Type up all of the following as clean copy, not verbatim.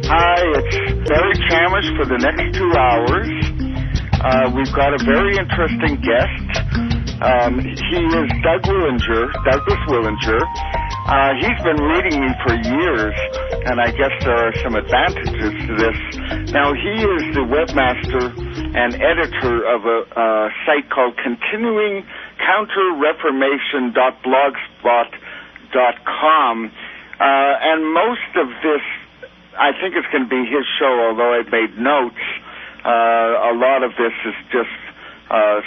Hi, it's Barry Chamish for the next 2 hours. We've got a very interesting guest. He is Douglas Willinger. He's been reading me for years, and I guess there are some advantages to this. Now, he is the webmaster and editor of a site called continuingcounterreformation.blogspot.com. And most of this, I think it's going to be his show, although I made notes. A lot of this is just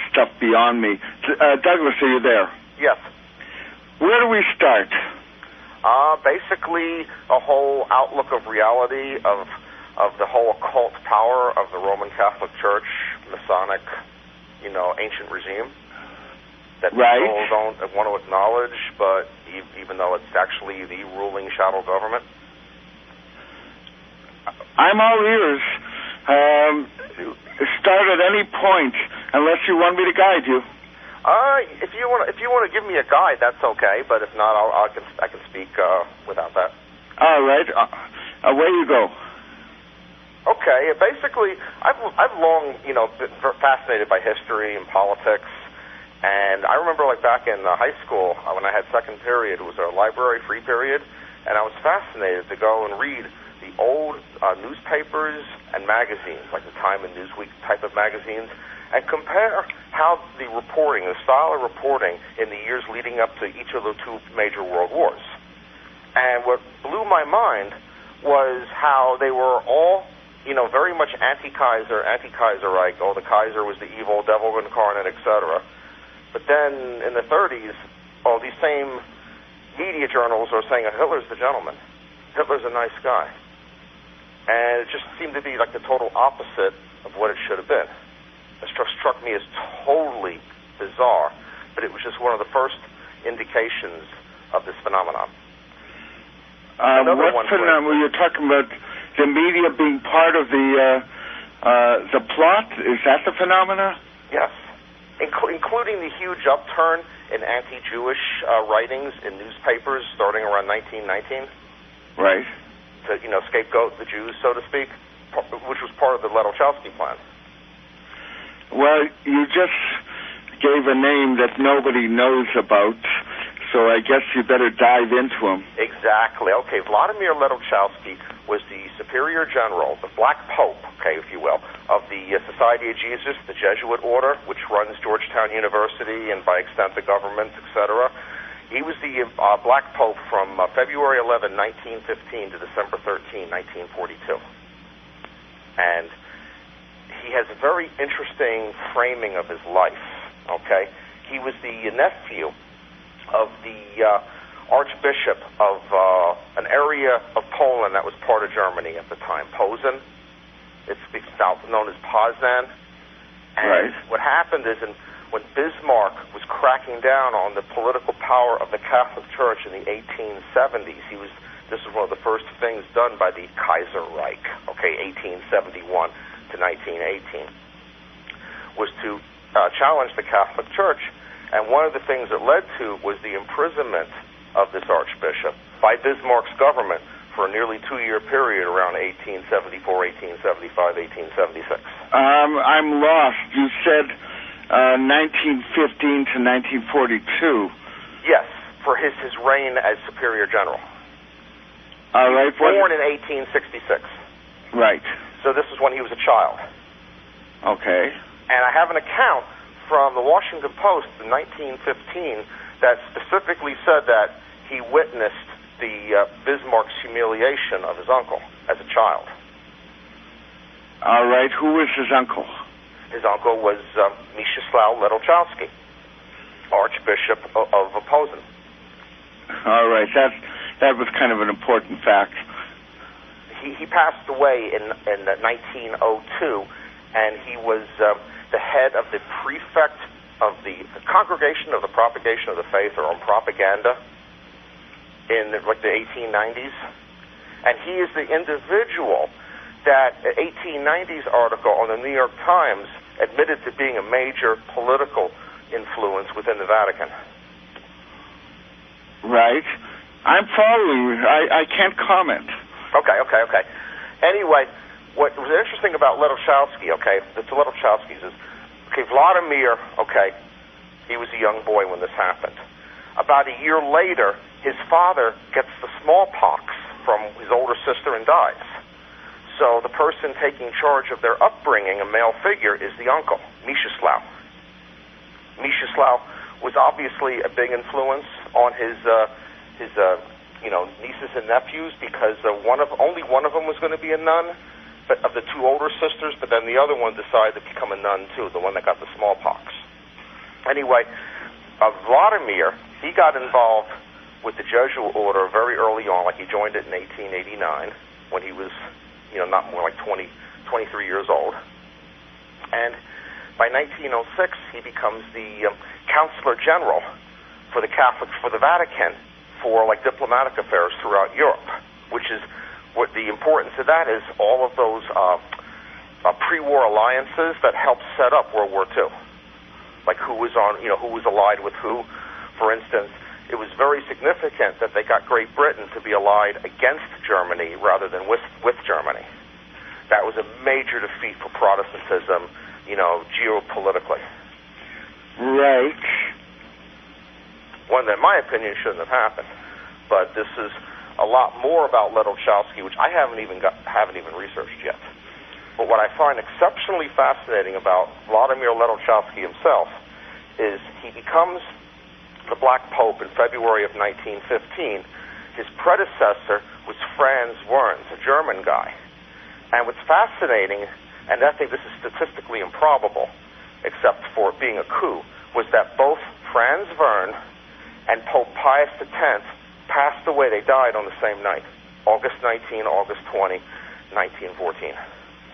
stuff beyond me. Douglas, are you there? Yes. Where do we start? Basically, a whole outlook of reality of the whole occult power of the Roman Catholic Church, Masonic, ancient regime that people don't want to acknowledge, but even though it's actually the ruling shadow government. I'm all ears. Start at any point, unless you want me to guide you. If you want to give me a guide, that's okay. But if not, I can speak without that. All right. Away you go. Okay. Basically, I've long been fascinated by history and politics, and I remember back in high school when I had second period, it was a library free period, and I was fascinated to go and read the old newspapers and magazines, like the Time and Newsweek type of magazines, and compare how the style of reporting in the years leading up to each of the two major world wars. And what blew my mind was how they were all, very much anti-Kaiser Reich. Oh, the Kaiser was the evil devil incarnate, etc. But then in the 30s, these same media journals are saying Hitler's the gentleman. Hitler's a nice guy. And it just seemed to be like the total opposite of what it should have been. It struck me as totally bizarre, but it was just one of the first indications of this phenomenon. What phenomenon? You're talking about the media being part of the plot? Is that the phenomena? Yes, including the huge upturn in anti-Jewish writings in newspapers starting around 1919. Right. To scapegoat the Jews, so to speak, which was part of the Ledochowski plan. Well, you just gave a name that nobody knows about, so I guess you better dive into him. Exactly. Okay, Vladimir Ledochowski was the superior general, the Black Pope, if you will, of the Society of Jesus, the Jesuit order, which runs Georgetown University and by extent the government, etc. He was the Black Pope from February 11, 1915 to December 13, 1942. And he has a very interesting framing of his life, He was the nephew of the Archbishop of an area of Poland that was part of Germany at the time, Posen. It's now known as Poznan. And what happened is when Bismarck was cracking down on the political power of the Catholic Church in the 1870s, this was one of the first things done by the Kaiser Reich, 1871 to 1918, was to challenge the Catholic Church. And one of the things it led to was the imprisonment of this archbishop by Bismarck's government for a nearly 2-year period around 1874, 1875, 1876. I'm lost. You said 1915 to 1942. Yes, for his reign as superior general. All right. Born in 1866. Right. So this is when he was a child. Okay. And I have an account from the Washington Post in 1915 that specifically said that he witnessed the Bismarck's humiliation of his uncle as a child. All right. Who was his uncle? His uncle was Mieczysław Ledochowski, Archbishop of Posen. All right. That was kind of an important fact. He passed away in 1902, and he was the head of the prefect of the Congregation of the Propagation of the Faith, or on propaganda, in the 1890s. And he is the individual that 1890s article on the New York Times admitted to being a major political influence within the Vatican. Right. I'm following you. I can't comment. Okay. Anyway, what was interesting about Ledochowski, okay, the Ledochowskis is, okay, Vladimir, okay, he was a young boy when this happened. About a year later, his father gets the smallpox from his older sister and dies. So the person taking charge of their upbringing, a male figure, is the uncle, Mieczysław. Mieczysław was obviously a big influence on his nieces and nephews, because only one of them was going to be a nun, but of the two older sisters, but then the other one decided to become a nun too, the one that got the smallpox. Anyway, Vladimir, he got involved with the Jesuit order very early on, like he joined it in 1889 when he was, not more like 23 years old. And by 1906, he becomes the Counselor General for the Catholics for the Vatican for like diplomatic affairs throughout Europe, which is what the importance of that is, all of those pre-war alliances that helped set up World War II. Like who was allied with who. For instance, it was very significant that they got Great Britain to be allied against Germany rather than with Germany. That was a major defeat for Protestantism, geopolitically. Right. One that, in my opinion, shouldn't have happened. But this is a lot more about Ledochowski, which I haven't even researched yet. But what I find exceptionally fascinating about Vladimir Ledochowski himself is he becomes the Black Pope in February of 1915. His predecessor was Franz Werns, a German guy. And what's fascinating, and I think this is statistically improbable, except for it being a coup, was that both Franz Werner and Pope Pius X passed away. They died on the same night, August 19, August 20, 1914,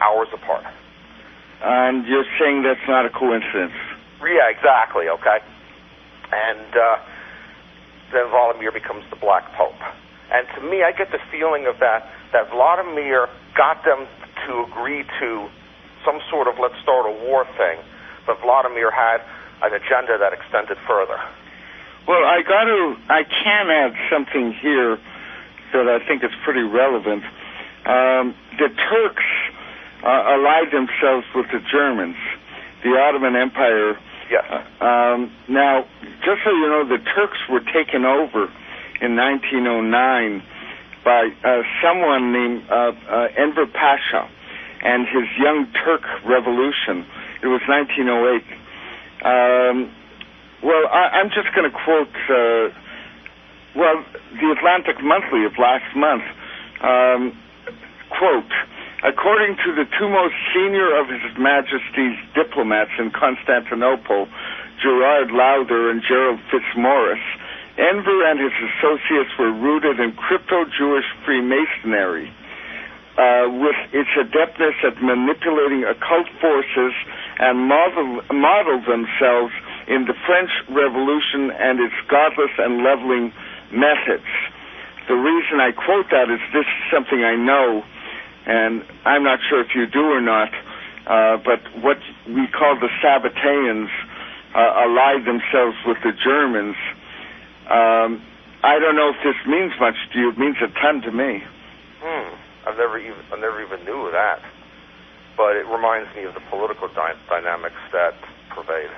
hours apart. And you're saying that's not a coincidence? Yeah, exactly, okay. And then Vladimir becomes the Black Pope. And to me, I get the feeling of that Vladimir got them to agree to some sort of let's start a war thing, but Vladimir had an agenda that extended further. Well, I can add something here that I think is pretty relevant. The Turks allied themselves with the Germans, the Ottoman Empire. Yes. Now, just so you know, the Turks were taken over in 1909 by someone named Enver Pasha and his Young Turk Revolution. It was 1908. I'm just going to quote, the Atlantic Monthly of last month. Quote, according to the two most senior of His Majesty's diplomats in Constantinople, Gerard Lowther and Gerald Fitzmaurice, Enver and his associates were rooted in crypto-Jewish Freemasonry, with its adeptness at manipulating occult forces, and modeled themselves in the French Revolution and its godless and leveling methods. The reason I quote that is this is something I know, and I'm not sure if you do or not, but what we call the Sabbateans allied themselves with the Germans. I don't know if this means much to you. It means a ton to me. I never even knew of that. But it reminds me of the political dynamics that pervade.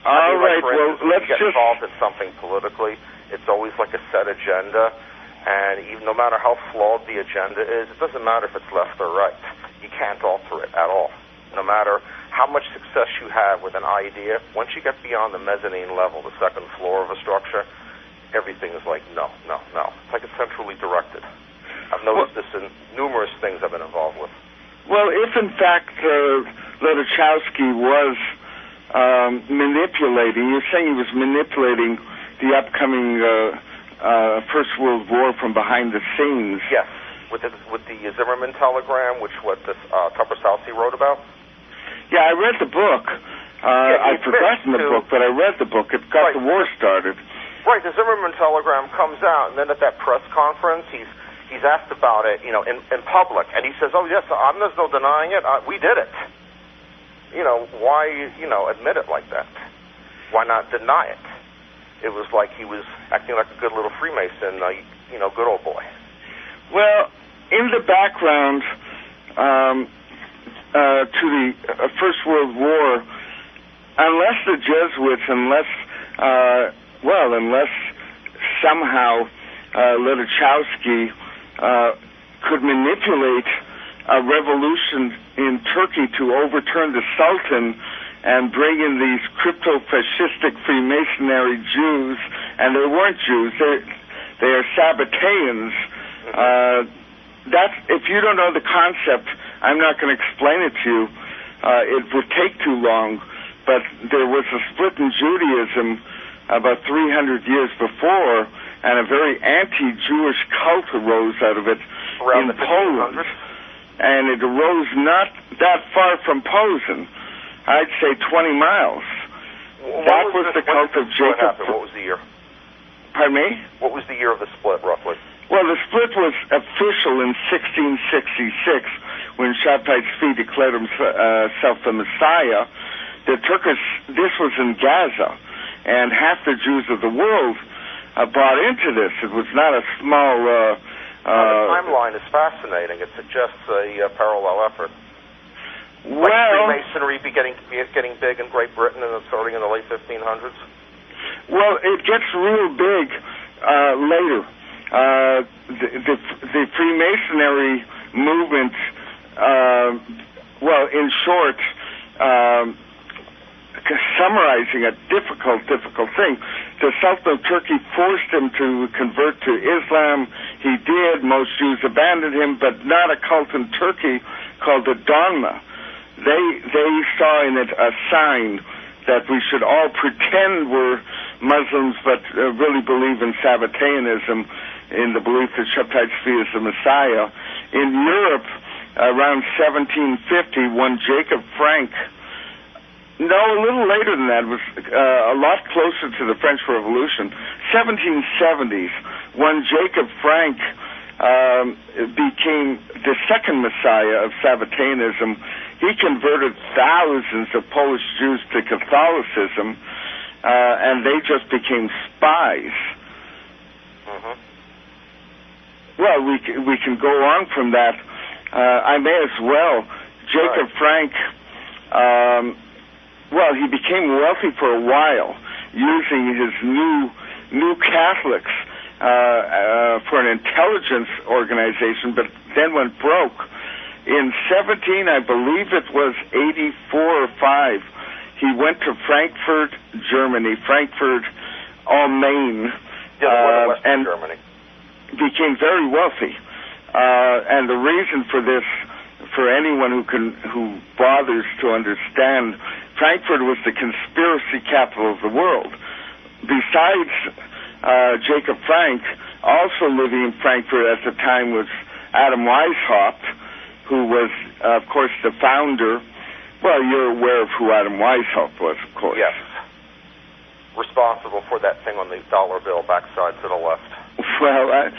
All right, well, let's get involved in something politically. It's always like a set agenda, and even no matter how flawed the agenda is, it doesn't matter if it's left or right. You can't alter it at all. No matter how much success you have with an idea, once you get beyond the mezzanine level, the second floor of a structure, everything is like, no. It's like it's centrally directed. I've noticed this in numerous things I've been involved with. Well, if in fact Ledochowski was manipulating, you're saying he was manipulating the upcoming First World War from behind the scenes. Yes, with the Zimmerman telegram, which Tupper Southey wrote about. Yeah, I read the book. I've forgotten the book, but I read the book. It got the war started. Right, the Zimmerman telegram comes out, and then at that press conference, he's asked about it, in public, and he says, "Oh yes, there's no denying it. We did it." Why, admit it like that? Why not deny it? It was like he was acting like a good little Freemason, good old boy. Well, in the background to the First World War, unless the Jesuits, unless somehow Ledochowski could manipulate a revolution in Turkey to overturn the Sultan and bring in these crypto-fascistic Freemasonry Jews, and they weren't Jews, they are Sabbateans. If you don't know the concept, I'm not going to explain it to you. It would take too long, but there was a split in Judaism about 300 years before, and a very anti-Jewish cult arose out of it in Poland. And it arose not that far from Posen. I'd say 20 miles. That was the cult of Jacob. What was the year? Pardon me? What was the year of the split, roughly? Well, the split was official in 1666 when Shabtai Tzvi declared himself the Messiah. This was in Gaza, and half the Jews of the world bought into this. It was not a small... the timeline is fascinating. It suggests a parallel effort. Well, like Freemasonry getting big in Great Britain and starting in the late 1500s? Well, it gets real big later. The Freemasonry movement, in short, summarizing a difficult thing, the Sultan of Turkey forced him to convert to Islam. He did. Most Jews abandoned him, but not a cult in Turkey called the Dogma. They saw in it a sign that we should all pretend we're Muslims, but really believe in Sabbateanism, in the belief that Shabtai Tzvi is the Messiah. In Europe, around 1750, one Jacob Frank, a little later than that, was a lot closer to the French Revolution, 1770s, one Jacob Frank became the second Messiah of Sabbateanism. He converted thousands of Polish Jews to Catholicism, and they just became spies. Mm-hmm. Well, we can go on from that. I may as well. Jacob Frank, he became wealthy for a while, using his new Catholics for an intelligence organization, but then went broke. In 17, I believe it was 84 or 5, he went to Frankfurt, Germany, Frankfurt am Main, and Germany. Became very wealthy. And the reason for this, for anyone who bothers to understand, Frankfurt was the conspiracy capital of the world. Besides Jacob Frank, also living in Frankfurt at the time was Adam Weishaupt, who was, of course, the founder. Well, you're aware of who Adam Weishaupt was, of course. Yes. Responsible for that thing on the dollar bill backside to the left. Well, I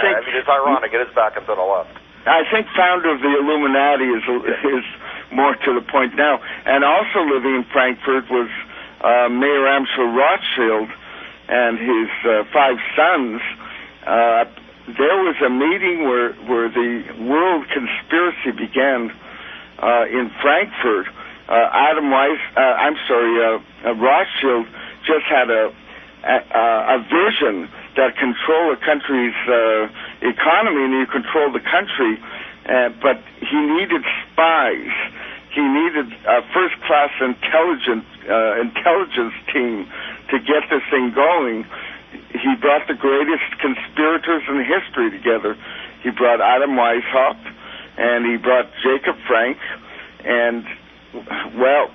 think... I mean, it's ironic. It is back and to the left. I think founder of the Illuminati is more to the point now. And also living in Frankfurt was Mayor Amschel Rothschild and his 5 sons. There was a meeting where the world conspiracy began in Frankfurt. Rothschild just had a vision that control a country's economy, and you control the country, but he needed spies. He needed a first-class intelligence team to get this thing going. He brought the greatest conspirators in history together. He brought Adam Weishaupt, and he brought Jacob Frank, and, well,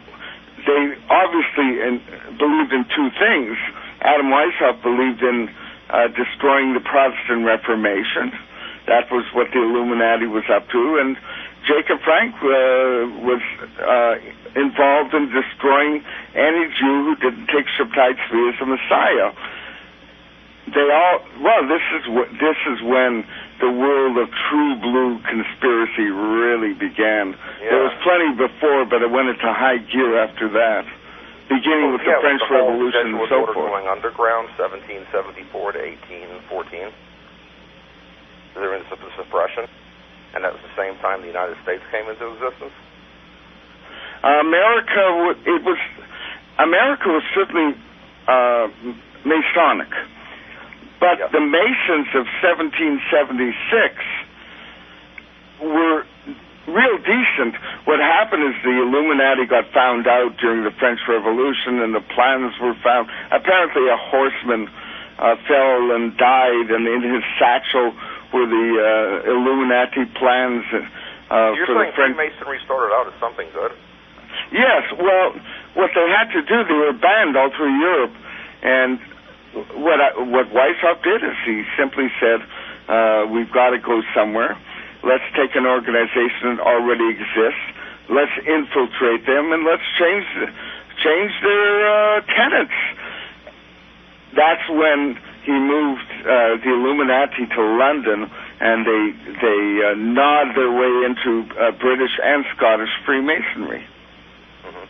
they obviously believed in 2 things. Adam Weishaupt believed in destroying the Protestant Reformation. That was what the Illuminati was up to, and Jacob Frank was involved in destroying any Jew who didn't take Shabtai Tzvi as the Messiah. This is when the world of true blue conspiracy really began. Yeah. There was plenty before, but it went into high gear after that, beginning with the French Revolution and so forth. Going underground, 1774 to 1814. during the suppression, and that was the same time the United States came into existence? America was certainly Masonic, but the Masons of 1776 were real decent. What happened is the Illuminati got found out during the French Revolution, and the plans were found. Apparently a horseman fell and died, and in his satchel were the Illuminati plans You're for saying the French. Freemasonry started out as something good? Yes, well, what they had to do, they were banned all through Europe, and what Weishaupt did is he simply said, we've got to go somewhere. Let's take an organization that already exists. Let's infiltrate them, and let's change their tenets. That's when he moved the Illuminati to London, and they gnawed their way into British and Scottish Freemasonry. Mm-hmm.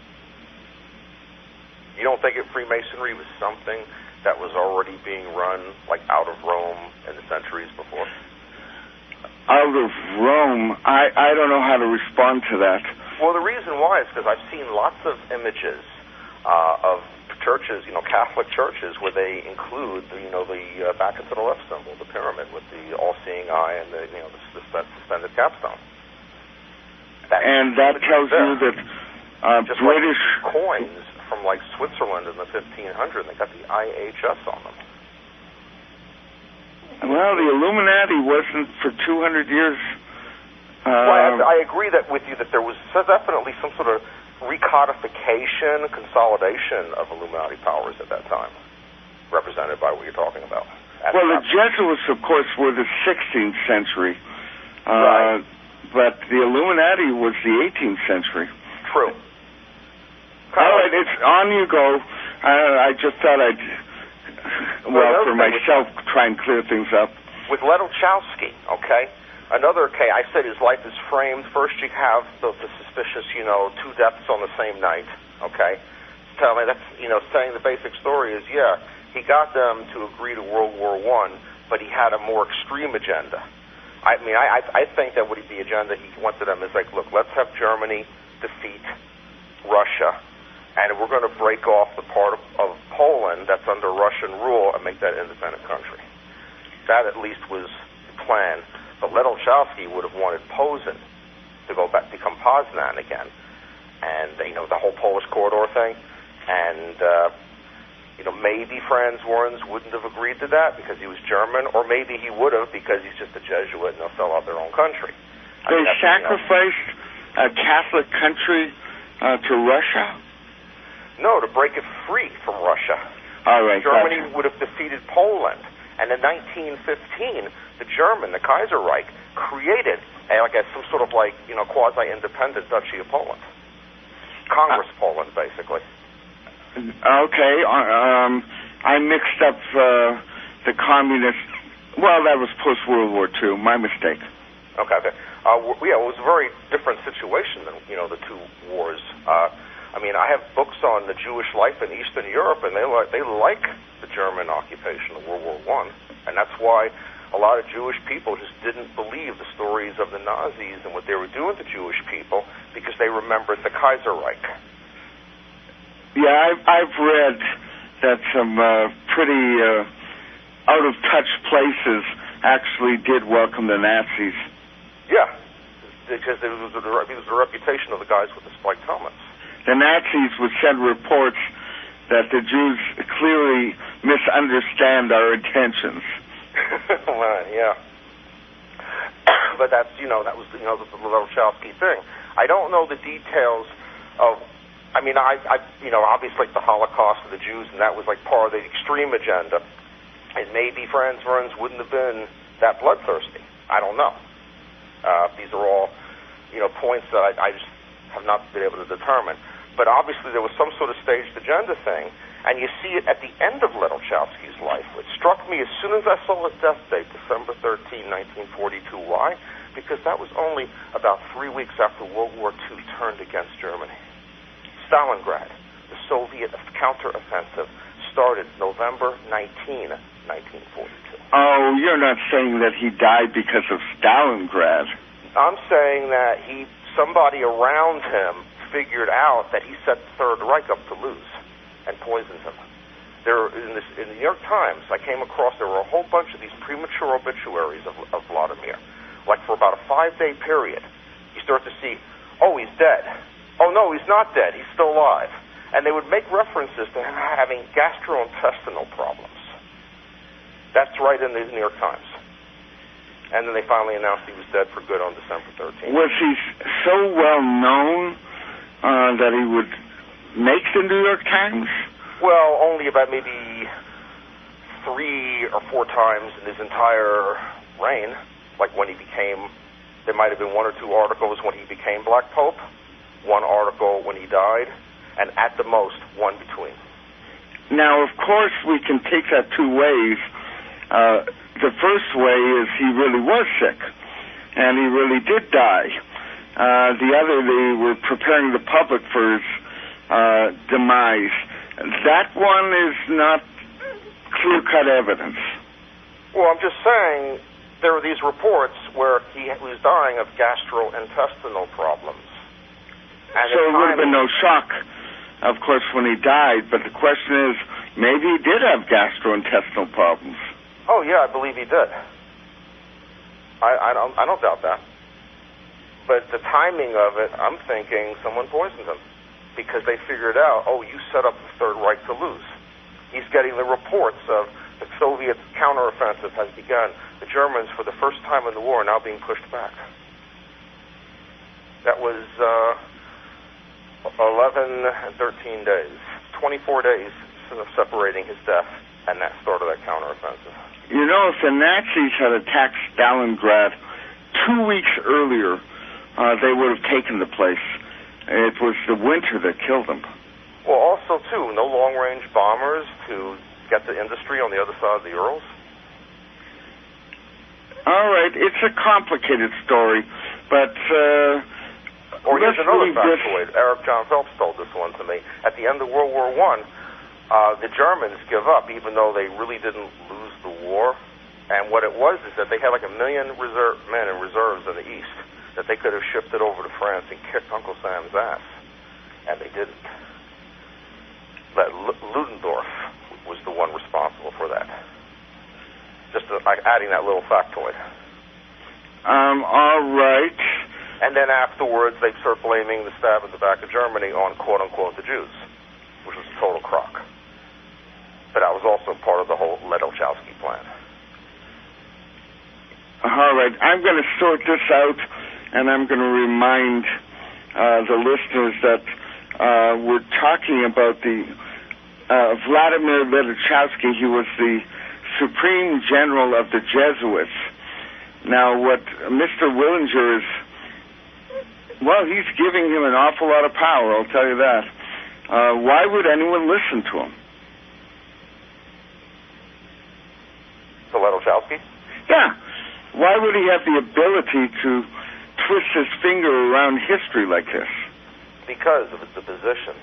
You don't think that Freemasonry was something that was already being run, like, out of Rome in the centuries before? Out of Rome, I don't know how to respond to that. Well, the reason why is because I've seen lots of images of churches, Catholic churches, where they include, the back into the left symbol, the pyramid with the all-seeing eye and the suspended capstone. And that tells you that just British like coins from like Switzerland in the 1500s, they got the IHS on them. Well, the Illuminati wasn't for 200 years. Well, I agree that with you that there was definitely some sort of recodification, consolidation of Illuminati powers at that time, represented by what you're talking about. Well, the Jesuits, of course, were the 16th century, right. But the Illuminati was the 18th century. True. All right, it's on you go. I just thought I'd, for myself, try and clear things up. With Ledochowski, okay? Another case, I said his life is framed. First you have the suspicious, two deaths on the same night, okay? Saying the basic story is, he got them to agree to World War I, but he had a more extreme agenda. I mean, I think that the agenda he went to them is like, look, let's have Germany defeat Russia, and we're going to break off the part of Poland that's under Russian rule and make that an independent country. That at least was the plan. But Ledochowski would have wanted Posen to go back, become Poznan again, and the whole Polish corridor thing, and maybe Franz Werns wouldn't have agreed to that because he was German, or maybe he would have because he's just a Jesuit and they'll sell out their own country. They sacrificed a Catholic country to Russia? No, to break it free from Russia. All right. Germany would have defeated Poland, and in 1915, the Kaiser Reich, created some sort of quasi-independent Duchy of Poland. Congress Poland, basically. Okay. I mixed up the communist. Well, that was post-World War II. My mistake. Okay. It was a very different situation than, the two wars. I have books on the Jewish life in Eastern Europe, and they like the German occupation of World War I, and that's why a lot of Jewish people just didn't believe the stories of the Nazis and what they were doing to Jewish people because they remembered the Kaiser Reich. Yeah, I've read that some pretty out-of-touch places actually did welcome the Nazis. Yeah, because it was the reputation of the guys with the spiked helmets. The Nazis would send reports that the Jews clearly misunderstand our intentions. Well, yeah. But that's, that was, the Ledochowski thing. I don't know the details of, obviously the Holocaust of the Jews, and that was part of the extreme agenda. And maybe Franz Werns wouldn't have been that bloodthirsty. I don't know. These are all, points that I just have not been able to determine. But obviously there was some sort of staged agenda thing, and you see it at the end of Ledochowski's life. It struck me as soon as I saw his death date, December 13, 1942. Why? Because that was only about 3 weeks after World War II turned against Germany. Stalingrad, the Soviet counteroffensive, started November 19, 1942. Oh, you're not saying that he died because of Stalingrad. I'm saying that somebody around him figured out that he set the Third Reich up to lose and poisoned him. In the New York Times, I came across there were a whole bunch of these premature obituaries of Vladimir. Like for about a 5-day period, you start to see, oh, he's dead. Oh, no, he's not dead. He's still alive. And they would make references to him having gastrointestinal problems. That's right in the New York Times. And then they finally announced he was dead for good on December 13th. Was he so well known that he would make the New York Times? Well, only about maybe 3 or 4 times in his entire reign. Like when he became, there might have been 1 or 2 articles when he became Black Pope, 1 article when he died, and at the most, 1 between. Now, of course, we can take that 2 ways. The first way is he really was sick, and he really did die. The other, they were preparing the public for his demise. That one is not clear-cut evidence. Well, I'm just saying there were these reports where he was dying of gastrointestinal problems. And so it would have been no shock, of course, when he died, but the question is, maybe he did have gastrointestinal problems. Oh, yeah, I believe he did. I don't doubt that. But the timing of it, I'm thinking someone poisoned him because they figured out, oh, you set up the Third Reich to lose. He's getting the reports of the Soviet counteroffensive has begun. The Germans, for the first time in the war, are now being pushed back. That was 11 and 13 days, 24 days separating his death and that start of that counteroffensive. You know, if the Nazis had attacked Stalingrad 2 weeks earlier, they would have taken the place. It was the winter that killed them. Well, also, too, no long-range bombers to get the industry on the other side of the Urals? All right, it's a complicated story, but... or here's another factoid. Eric John Phelps told this one to me. At the end of World War I, the Germans give up, even though they really didn't lose the war. And what it was is that they had like 1 million men in reserves in the East that they could have shifted over to France and kicked Uncle Sam's ass. And they didn't. But Ludendorff was the one responsible for that. Just adding that little factoid. All right. And then afterwards, they start blaming the stab in the back of Germany on, quote-unquote, the Jews, which was a total crock. But that was also part of the whole Ledochowski plan. All right. I'm going to sort this out, and I'm going to remind the listeners that we're talking about the Vladimir Ledochowski. He was the Supreme General of the Jesuits. Now, what Mr. Willinger is... Well, he's giving him an awful lot of power, I'll tell you that. Why would anyone listen to him? To Ledochowski? Yeah. Why would he have the ability to twist his finger around history like this? Because of the position,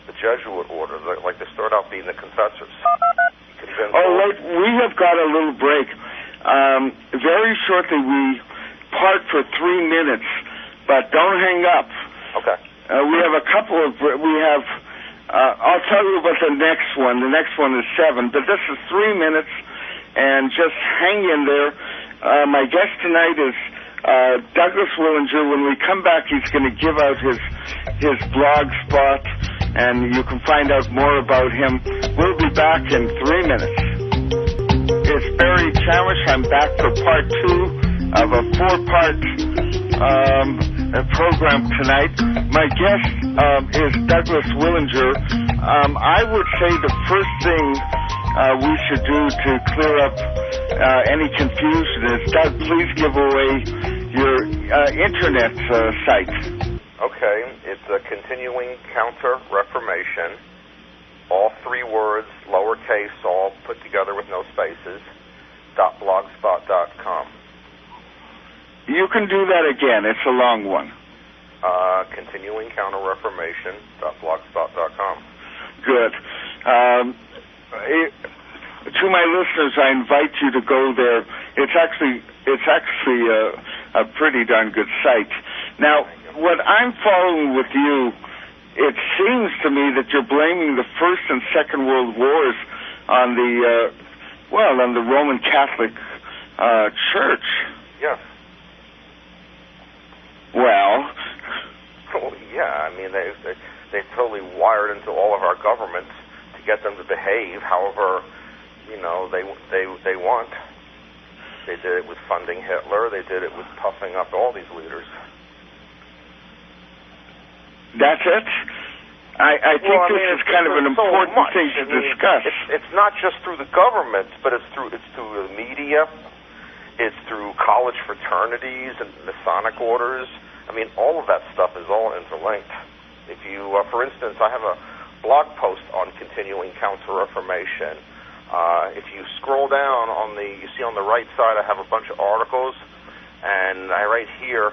the Jesuit order, like they start out being the confessors. Oh, wait, we have got a little break. Very shortly, we part for 3 minutes. But don't hang up. Okay. We have a couple of... I'll tell you about the next one. The next one is 7. But this is 3 minutes, and just hang in there. My guest tonight is Douglas Willinger. When we come back, he's going to give out his blog spot, and you can find out more about him. We'll be back in 3 minutes. It's Barry Chamish. I'm back for part 2 of a 4-part... program tonight. My guest is Douglas Willinger. I would say the first thing we should do to clear up any confusion is, Doug, please give away your internet site. Okay, it's a Continuing Counter-Reformation, all 3 words, lowercase, all put together with no spaces, .blogspot.com. You can do that again. It's a long one. Continuing Counter-Reformation.blogspot.com. Good. to my listeners, I invite you to go there. It's actually a pretty darn good site. Now, what I'm following with you, it seems to me that you're blaming the First and Second World Wars on the on the Roman Catholic Church. Yes. Well, yeah. I mean, they totally wired into all of our governments to get them to behave however, they want. They did it with funding Hitler. They did it with puffing up all these leaders. That's it? I think this is kind of an important thing to discuss. It's not just through the government, but it's through the media. It's through college fraternities and Masonic orders. I mean, all of that stuff is all interlinked. If you, for instance, I have a blog post on continuing Counter-Reformation. If you scroll down you see on the right side, I have a bunch of articles, and right here,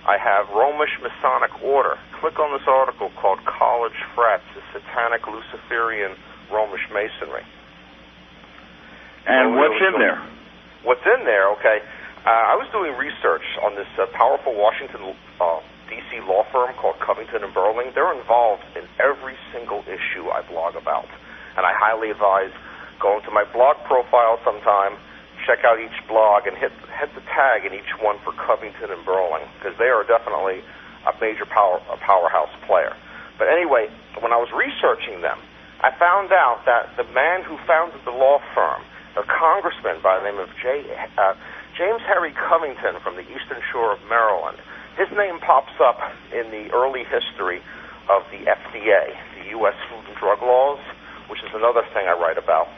I have Romish Masonic Order. Click on this article called College Frats, the Satanic Luciferian Romish Masonry. And what's in there? What's in there, okay. I was doing research on this powerful Washington, D.C. law firm called Covington & Burling. They're involved in every single issue I blog about. And I highly advise going to my blog profile sometime, check out each blog, and hit the tag in each one for Covington & Burling, because they are definitely a major powerhouse player. But anyway, when I was researching them, I found out that the man who founded the law firm, a congressman by the name of James Harry Covington from the Eastern Shore of Maryland, his name pops up in the early history of the FDA, the U.S. Food and Drug Laws, which is another thing I write about,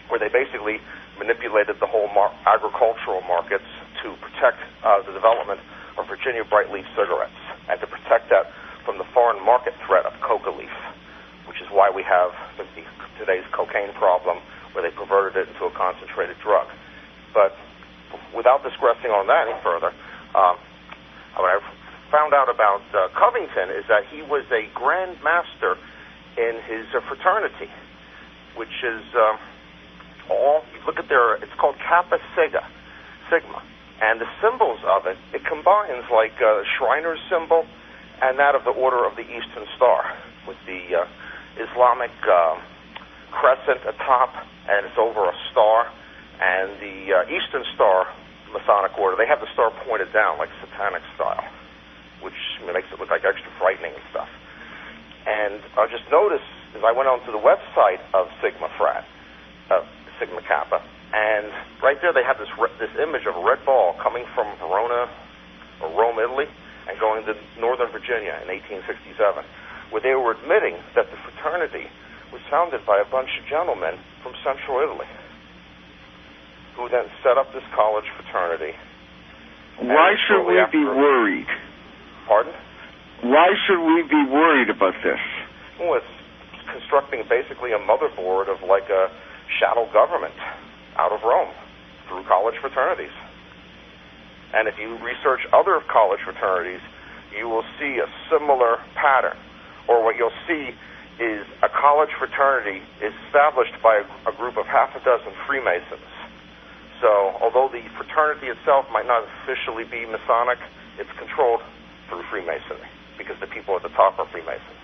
where they basically manipulated the whole agricultural markets to protect the development of Virginia bright leaf cigarettes and to protect that from the foreign market threat of coca leaf, which is why we have today's cocaine problem, where they perverted it into a concentrated drug. But without digressing on that any further, what I found out about Covington is that he was a Grand Master in his fraternity, which is you look at it's called Kappa Sigma, and the symbols of it combines like Shriner's symbol and that of the Order of the Eastern Star, with the Islamic crescent atop, and it's over a star, and the Eastern Star Masonic Order, they have the star pointed down like satanic style, which makes it look like extra frightening and stuff. And I just noticed as I went onto the website of Sigma Kappa, and right there they have this image of a red ball coming from Verona or Rome, Italy, and going to Northern Virginia in 1867, where they were admitting that the fraternity was founded by a bunch of gentlemen from Central Italy, who then set up this college fraternity. Why should we be worried? Pardon? Why should we be worried about this? Well, it's constructing basically a motherboard of like a shadow government out of Rome through college fraternities. And if you research other college fraternities, you will see a similar pattern. Or what you'll see is a college fraternity is established by a group of half a dozen Freemasons. So although the fraternity itself might not officially be Masonic, it's controlled through Freemasonry because the people at the top are Freemasons.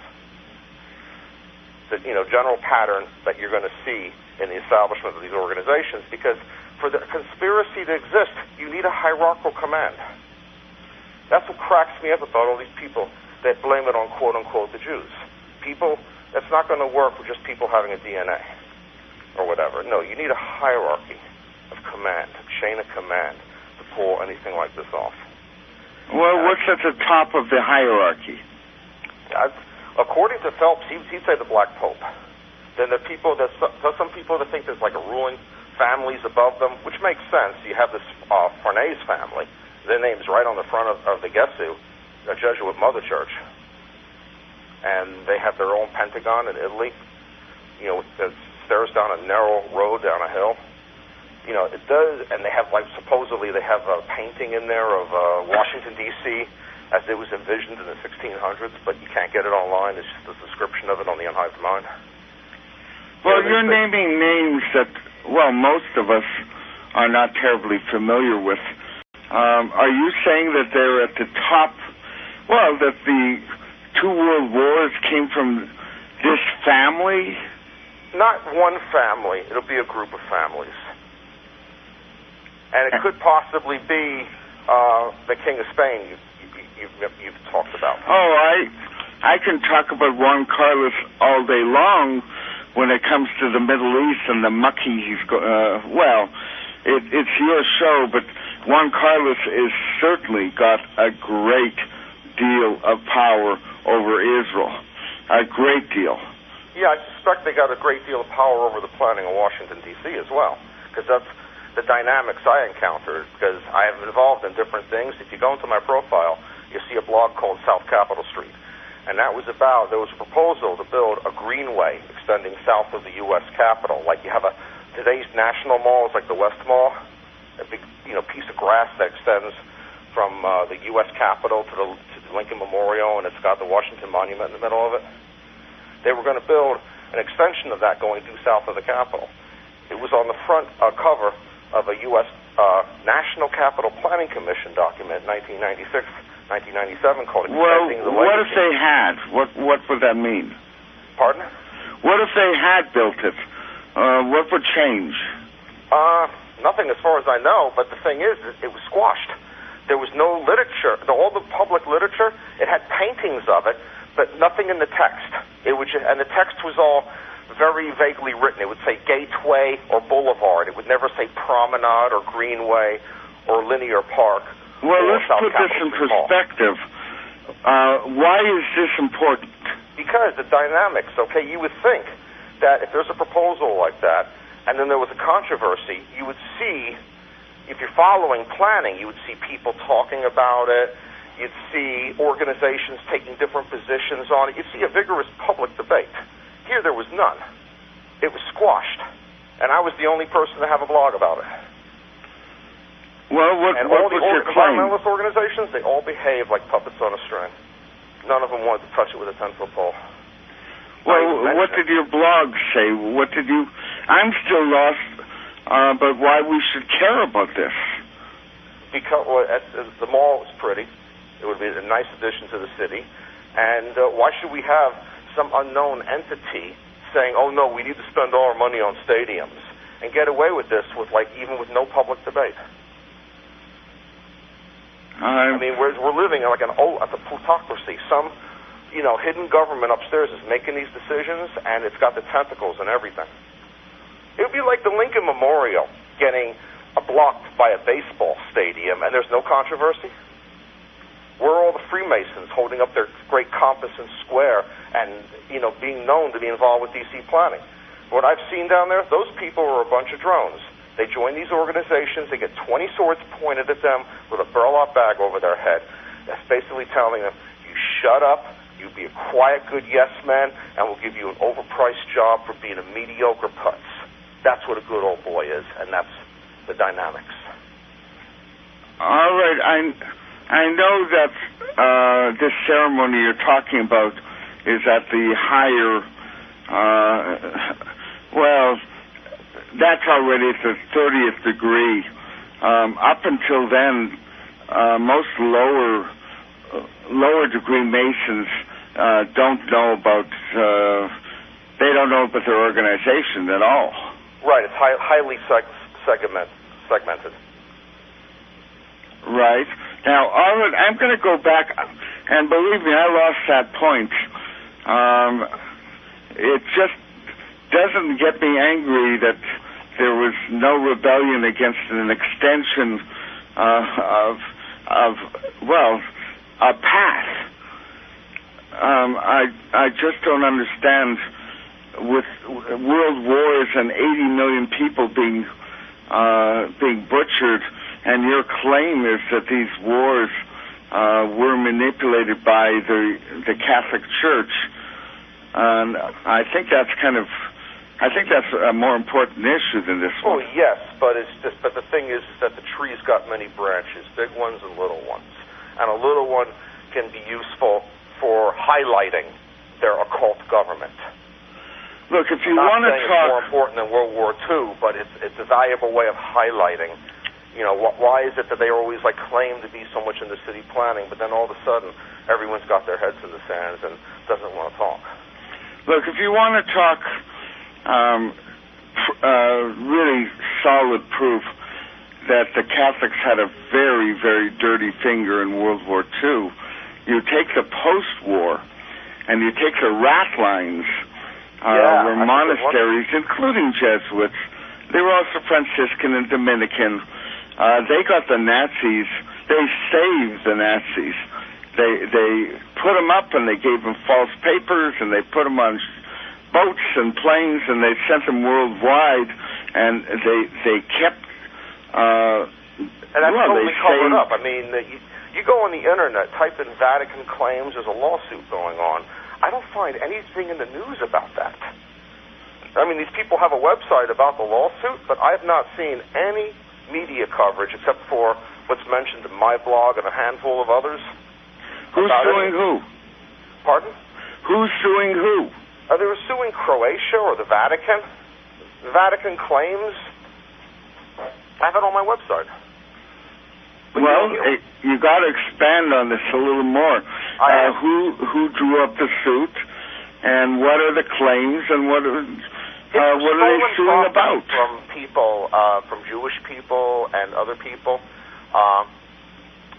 The general pattern that you're going to see in the establishment of these organizations, because for the conspiracy to exist, you need a hierarchical command. That's what cracks me up about all these people that blame it on quote-unquote the Jews. People, that's not going to work with just people having a DNA or whatever. No, you need a hierarchy of command, a chain of command to pull anything like this off. Well, what's at the top of the hierarchy? According to Phelps, he'd say the Black Pope. Then the people some people that think there's like a ruling families above them, which makes sense. You have this Farnese family. Their name's right on the front of the Gesu, a Jesuit mother church. And they have their own Pentagon in Italy. It stairs down a narrow road down a hill. It does, and they have supposedly they have a painting in there of Washington, D.C., as it was envisioned in the 1600s, but you can't get it online. It's just a description of it on the Unhived Mind. Well, you're naming names that, well, most of us are not terribly familiar with. Are you saying that they're at the top, well, that the two world wars came from this family? Not one family. It'll be a group of families. And it could possibly be the King of Spain you've talked about. Oh, I can talk about Juan Carlos all day long when it comes to the Middle East and the mucky he's it's your show, but Juan Carlos is certainly got a great deal of power over Israel. A great deal. Yeah, I suspect they got a great deal of power over the planning of Washington, D.C. as well, because that's the dynamics I encountered, because I am involved in different things. If you go into my profile, you see a blog called South Capitol Street, and that was about, there was a proposal to build a greenway extending south of the U.S. Capitol. Like you have today's national mall is like the West Mall, a big piece of grass that extends from the U.S. Capitol to the Lincoln Memorial, and it's got the Washington Monument in the middle of it. They were going to build an extension of that going due south of the Capitol. It was on the front cover of a U.S. National Capital Planning Commission document, 1996, 1997, called Extending the Legacy. What if they had? What would that mean? Pardon? What if they had built it? What would change? Nothing as far as I know, but the thing is, it was squashed. There was no literature. All the public literature, it had paintings of it, but nothing in the text. And the text was all very vaguely written. It would say Gateway or Boulevard. It would never say Promenade or Greenway or Linear Park. Well, let's put this in perspective. Why is this important? Because the dynamics, okay, you would think that if there's a proposal like that, and then there was a controversy, you would see, if you're following planning, you would see people talking about it. You'd see organizations taking different positions on it. You'd see a vigorous public debate. Here there was none. It was squashed. And I was the only person to have a blog about it. Well, what was your claim? Environmentalist organizations, they all behave like puppets on a string. None of them wanted to touch it with a 10-foot pole. Well, what did your blog say? I'm still lost, but why we should care about this? Because the mall is pretty. It would be a nice addition to the city. And why should we have some unknown entity saying, oh, no, we need to spend all our money on stadiums, and get away with this even with no public debate? I mean, we're living in a plutocracy. Some, hidden government upstairs is making these decisions, and it's got the tentacles and everything. It would be like the Lincoln Memorial getting blocked by a baseball stadium, and there's no controversy. Where are all the Freemasons holding up their great compass and square and, being known to be involved with D.C. planning? What I've seen down there, those people are a bunch of drones. They join these organizations, they get 20 swords pointed at them with a burlap bag over their head. That's basically telling them, you shut up, you be a quiet, good yes man, and we'll give you an overpriced job for being a mediocre putz. That's what a good old boy is, and that's the dynamics. All right, I know that this ceremony you're talking about is at the higher, that's already at the 30th degree. Up until then, most lower degree Masons don't know about, they don't know about their organization at all. Right, it's highly segmented. Right. Now, I'm going to go back, and believe me, I lost that point. It just doesn't get me angry that there was no rebellion against an extension of a path. I just don't understand, with world wars and 80 million people being butchered, and your claim is that these wars were manipulated by the Catholic Church. And I think that's a more important issue than this one. Oh yes, but the thing is that the tree's got many branches, big ones and little ones, and a little one can be useful for highlighting their occult government. Look, if you I'm want to not saying talk... it's more important than World War II, but it's a valuable way of highlighting, why is it that they always claim to be so much into city planning, but then all of a sudden everyone's got their heads in the sands and doesn't want to talk? Look, if you want to talk really solid proof that the Catholics had a very, very dirty finger in World War II, you take the post-war and you take the ratlines, were monasteries, including Jesuits. They were also Franciscan and Dominican. They got the Nazis. They saved the Nazis. They put them up and they gave them false papers and they put them on boats and planes and they sent them worldwide and they kept. And that's totally covered up. I mean, you go on the internet, type in Vatican claims. There's a lawsuit going on. I don't find anything in the news about that. I mean, these people have a website about the lawsuit, but I have not seen any media coverage except for what's mentioned in my blog and a handful of others. Who's suing who? Pardon? Who's suing who? They were suing Croatia or the Vatican. The Vatican claims. I have it on my website. Well, you got to expand on this a little more. Who drew up the suit, and what are the claims, and what are they suing about? From people, from Jewish people and other people.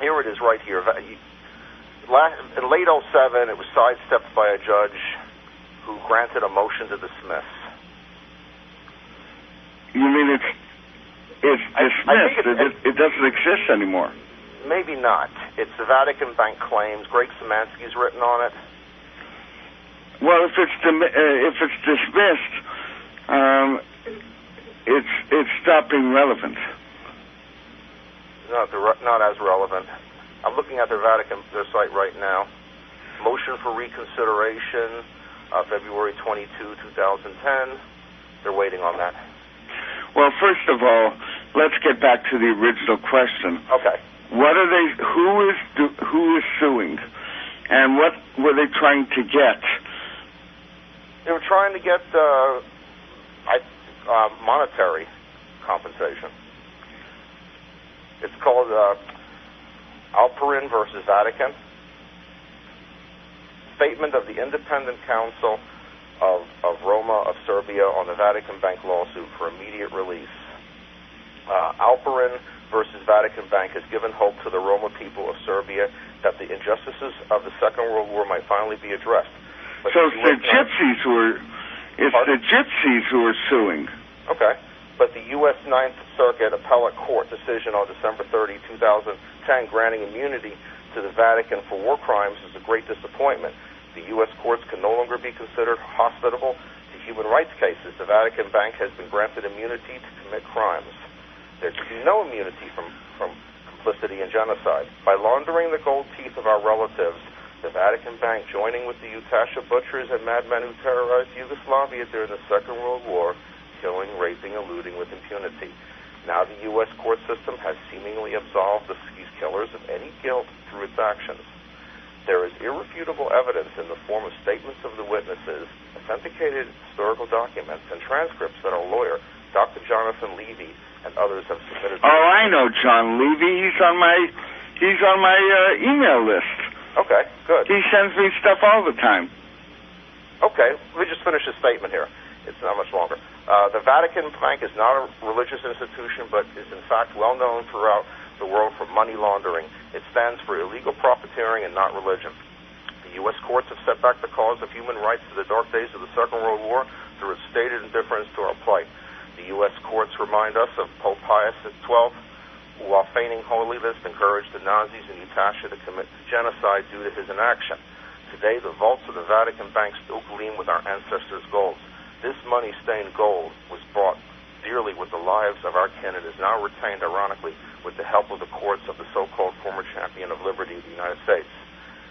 Here it is, right here. In late '07, it was sidestepped by a judge who granted a motion to dismiss. You mean it's dismissed? It doesn't exist anymore. Maybe not. It's the Vatican Bank claims. Greg Szymanski's written on it. Well, if it's dismissed, it's stopped being relevant. Not as relevant. I'm looking at their site right now. Motion for reconsideration, February 22, 2010. They're waiting on that. Well, first of all, let's get back to the original question. Okay. What are they? Who is suing, and what were they trying to get? They were trying to get monetary compensation. It's called Alperin versus Vatican. Statement of the Independent Council of Roma of Serbia on the Vatican Bank lawsuit for immediate release. Alperin versus Vatican Bank has given hope to the Roma people of Serbia that the injustices of the Second World War might finally be addressed. But so it's the gypsies who are suing. Okay. But the U.S. Ninth Circuit Appellate Court decision on December 30, 2010, granting immunity to the Vatican for war crimes is a great disappointment. The U.S. courts can no longer be considered hospitable to human rights cases. The Vatican Bank has been granted immunity to commit crimes. There can be no immunity from complicity and genocide. By laundering the gold teeth of our relatives, the Vatican Bank, joining with the Utasha butchers and madmen who terrorized Yugoslavia during the Second World War, killing, raping, and looting with impunity. Now the U.S. court system has seemingly absolved these killers of any guilt through its actions. There is irrefutable evidence in the form of statements of the witnesses, authenticated historical documents, and transcripts that our lawyer, Dr. Jonathan Levy, and others have submitted. Oh, I know John Levy. He's on my email list. Okay, good. He sends me stuff all the time. Okay, let me just finish this statement here. It's not much longer. The Vatican Bank is not a religious institution, but is in fact well known throughout the world for money laundering. It stands for illegal profiteering and not religion. The U.S. courts have set back the cause of human rights to the dark days of the Second World War through its stated indifference to our plight. The U.S. courts remind us of Pope Pius XII, who, while feigning holiness, encouraged the Nazis and Utasha to commit genocide due to his inaction. Today, the vaults of the Vatican Bank still gleam with our ancestors' gold. This money-stained gold was bought dearly with the lives of our kin and is now retained, ironically, with the help of the courts of the so-called former champion of liberty of the United States.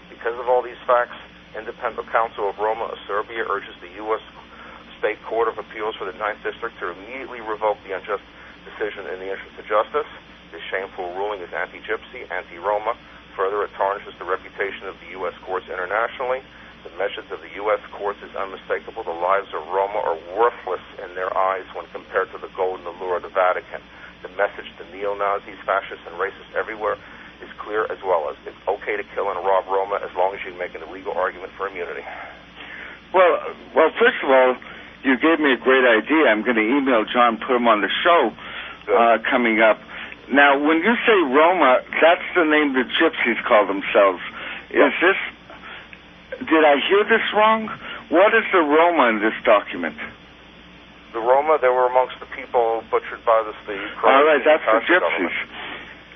Because of all these facts, Independent Council of Roma of Serbia urges the U.S. State Court of Appeals for the Ninth District to immediately revoke the unjust decision in the interest of justice. This shameful ruling is anti-Gypsy, anti-Roma. Further, it tarnishes the reputation of the U.S. courts internationally. The message of the U.S. courts is unmistakable. The lives of Roma are worthless in their eyes when compared to the golden allure of the Vatican. The message to neo-Nazis, fascists, and racists everywhere is clear as well as it's okay to kill and rob Roma as long as you make an illegal argument for immunity. Well, first of all, you gave me a great idea. I'm going to email John, put him on the show coming up. Now, when you say Roma, that's the name the gypsies call themselves. Is this... Did I hear this wrong? What is the Roma in this document? The Roma, they were amongst the people butchered by the All right, that's the gypsies.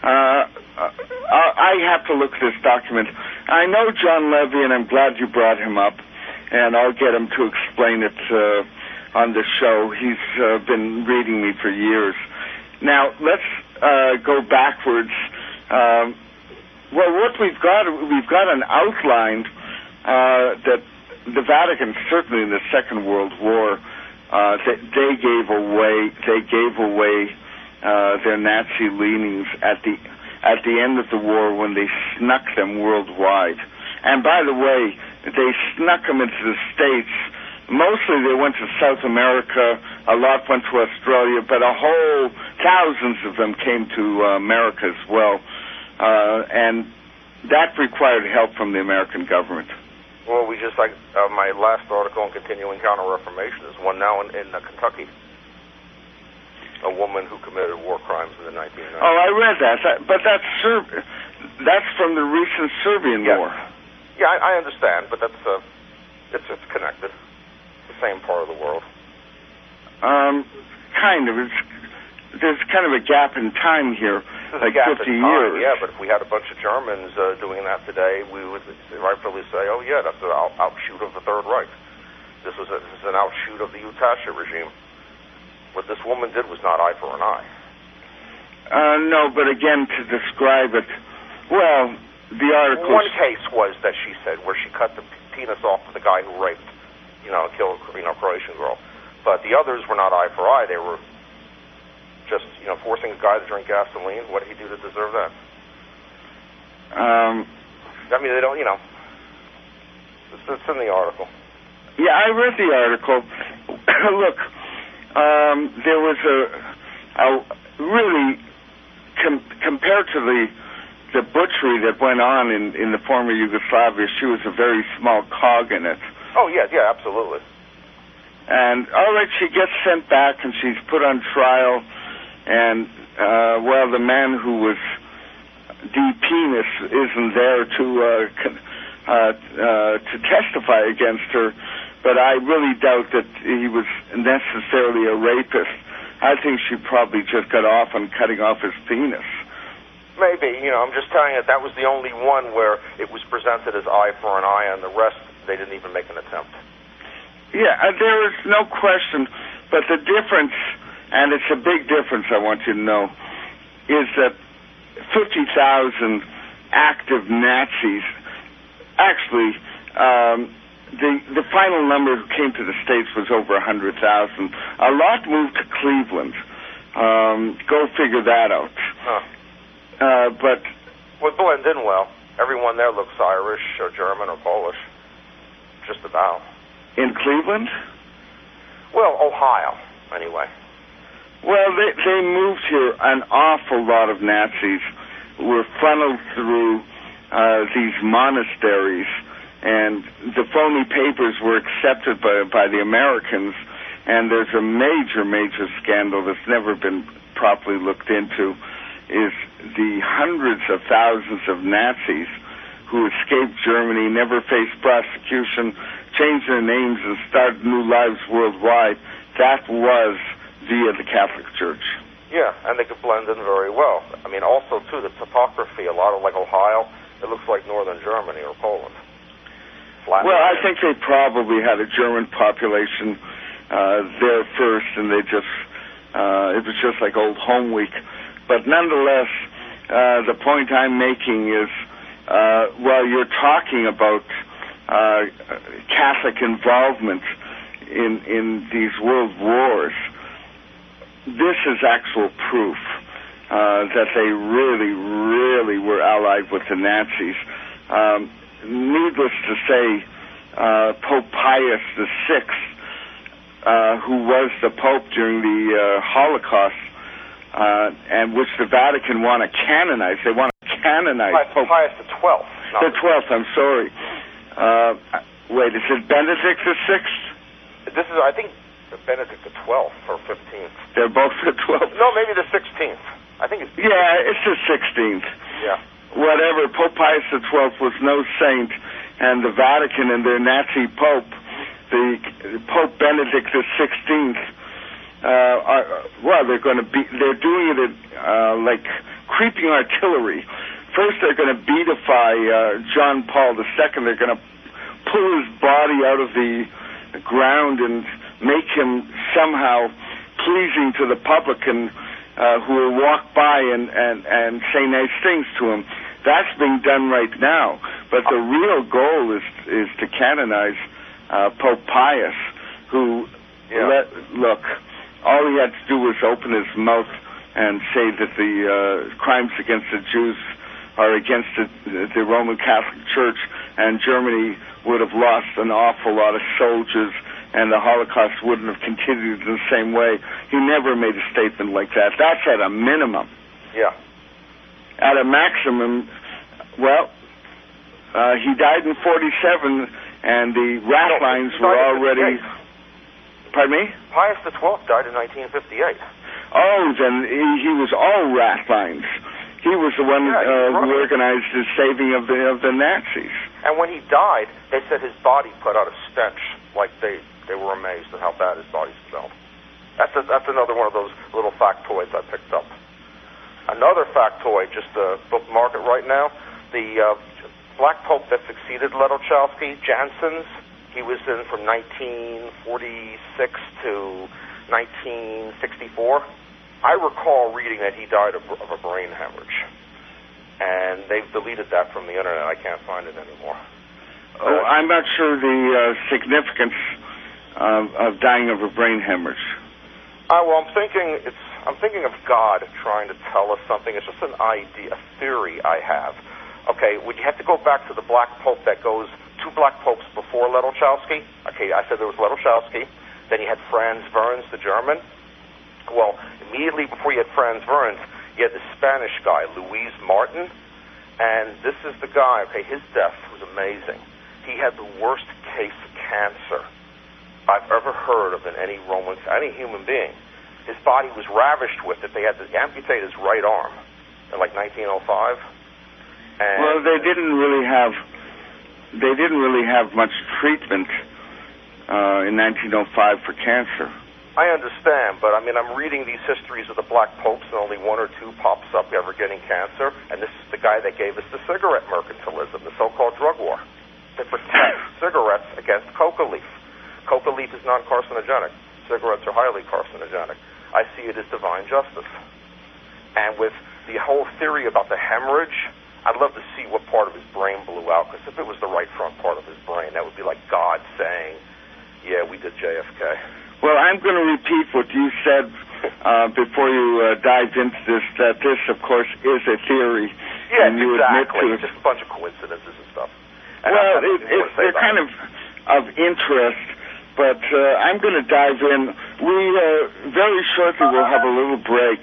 I have to look at this document. I know John Levy, and I'm glad you brought him up, and I'll get him to explain it on the show. He's been reading me for years. Now, let's go backwards. Well, what we've got an outline that the Vatican, certainly in the Second World War, they gave away their Nazi leanings at the end of the war when they snuck them worldwide. And by the way, they snuck them into the States. Mostly they went to South America, a lot went to Australia, but thousands of them came to America as well. And that required help from the American government. Well, we just, like my last article on continuing counter-reformation is one now in Kentucky. A woman who committed war crimes in the 1990s. Oh, I read that. But that's from the recent Serbian war. Yeah, I understand, but that's it's connected. It's the same part of the world. Kind of. There's kind of a gap in time here, like 50 years. Yeah, but if we had a bunch of Germans doing that today, we would rightfully say, oh, yeah, that's an outshoot of the Third Reich. This is an outshoot of the Utasha regime. What this woman did was not eye for an eye. No, but again, to describe it, well, the article... One case was that she said where she cut the penis off of the guy who raped, killed a Croatian girl. But the others were not eye for eye. They were just, forcing a guy to drink gasoline. What did he do to deserve that? They don't, it's in the article. Yeah, I read the article. Look, there was a really, compared to the butchery that went on in the former Yugoslavia, she was a very small cog in it. Oh, yeah, absolutely. And, all right, she gets sent back and she's put on trial. And, the man who was de-penis isn't there to testify against her. But I really doubt that he was necessarily a rapist. I think she probably just got off on cutting off his penis. Maybe, I'm just telling you that was the only one where it was presented as eye for an eye, and the rest, they didn't even make an attempt. Yeah, there is no question, but the difference, and it's a big difference I want you to know, is that 50,000 active Nazis, actually, the final number who came to the States was over 100,000. A lot moved to Cleveland. Go figure that out. Huh. But well, it blend in well. Everyone there looks Irish or German or Polish. Just about. In Cleveland? Well, Ohio, anyway. Well, they moved here. An awful lot of Nazis were funneled through these monasteries, and the phony papers were accepted by the Americans, and there's a major scandal that's never been properly looked into, is the hundreds of thousands of Nazis who escaped Germany, never faced prosecution, changed their names, and started new lives worldwide. That was via the Catholic Church. Yeah, and they could blend in very well. I mean, also, too, the topography, a lot of, like Ohio, it looks like northern Germany or Poland. Flat I think they probably had a German population there first, and they just, it was just like old home week. But nonetheless, the point I'm making is, while you're talking about Catholic involvement in these world wars, this is actual proof that they really were allied with the Nazis. Needless to say, Pope Pius VI, who was the Pope during the Holocaust, and which the Vatican want to canonize. They want to canonize Pope Pius the 12th. The 12th, I'm sorry. Wait, is it Benedict VI? This is, I think, Benedict the 12th or 15th. They're both the 12th. No, maybe the 16th. I think it's... Yeah, it's the 16th. Yeah. Whatever, Pope Pius XII was no saint, and the Vatican and their Nazi Pope, the Pope Benedict XVI, they're doing it like creeping artillery. First, they're going to beatify John Paul II. They're going to pull his body out of the ground and make him somehow pleasing to the public and who will walk by and say nice things to him. That's being done right now. But the real goal is to canonize Pope Pius, who, look, all he had to do was open his mouth and say that the crimes against the Jews are against the Roman Catholic Church, and Germany would have lost an awful lot of soldiers, and the Holocaust wouldn't have continued in the same way. He never made a statement like that. That's at a minimum. Yeah. At a maximum, well, he died in 47, and the ratlines were already... Pardon me? Pius XII died in 1958. Oh, then he was all ratlines. He was the one who organized the saving of the Nazis. And when he died, they said his body put out a stench, like they were amazed at how bad his body smelled. That's another one of those little factoids I picked up. Another factoid, just to bookmark it right now, the Black Pope that succeeded Ledochowski, Jansen's, he was in from 1946 to 1964. I recall reading that he died of a brain hemorrhage, and they've deleted that from the internet. I can't find it anymore. Oh, I'm not sure the significance of dying of a brain hemorrhage. Well, I'm thinking of God trying to tell us something. It's just an idea, a theory I have. Okay, would you have to go back to the Black Pope that goes two Black Popes before Ledochowski? Okay, I said there was Ledochowski. Then you had Franz Werns, the German. Well, immediately before you had Franz Werns, you had the Spanish guy, Luis Martin. And this is the guy, okay, his death was amazing. He had the worst case of cancer I've ever heard of in any human being. His body was ravished with it. They had to amputate his right arm in like 1905. And well, they didn't really have much treatment in 1905 for cancer. I understand, but I mean, I'm reading these histories of the Black Popes, and only one or two pops up ever getting cancer, and this is the guy that gave us the cigarette mercantilism, the so-called drug war, to protect cigarettes against coca leaf. Coca leaf is non-carcinogenic. Cigarettes are highly carcinogenic. I see it as divine justice. And with the whole theory about the hemorrhage, I'd love to see what part of his brain blew out, because if it was the right front part of his brain, that would be like God saying, yeah, we did JFK. Well, I'm going to repeat what you said before you dived into this, that this, of course, is a theory. Yeah, and you exactly. admit to it. It's just a bunch of coincidences and stuff. And well, they're kind of interest, but I'm going to dive in. We very shortly will have a little break,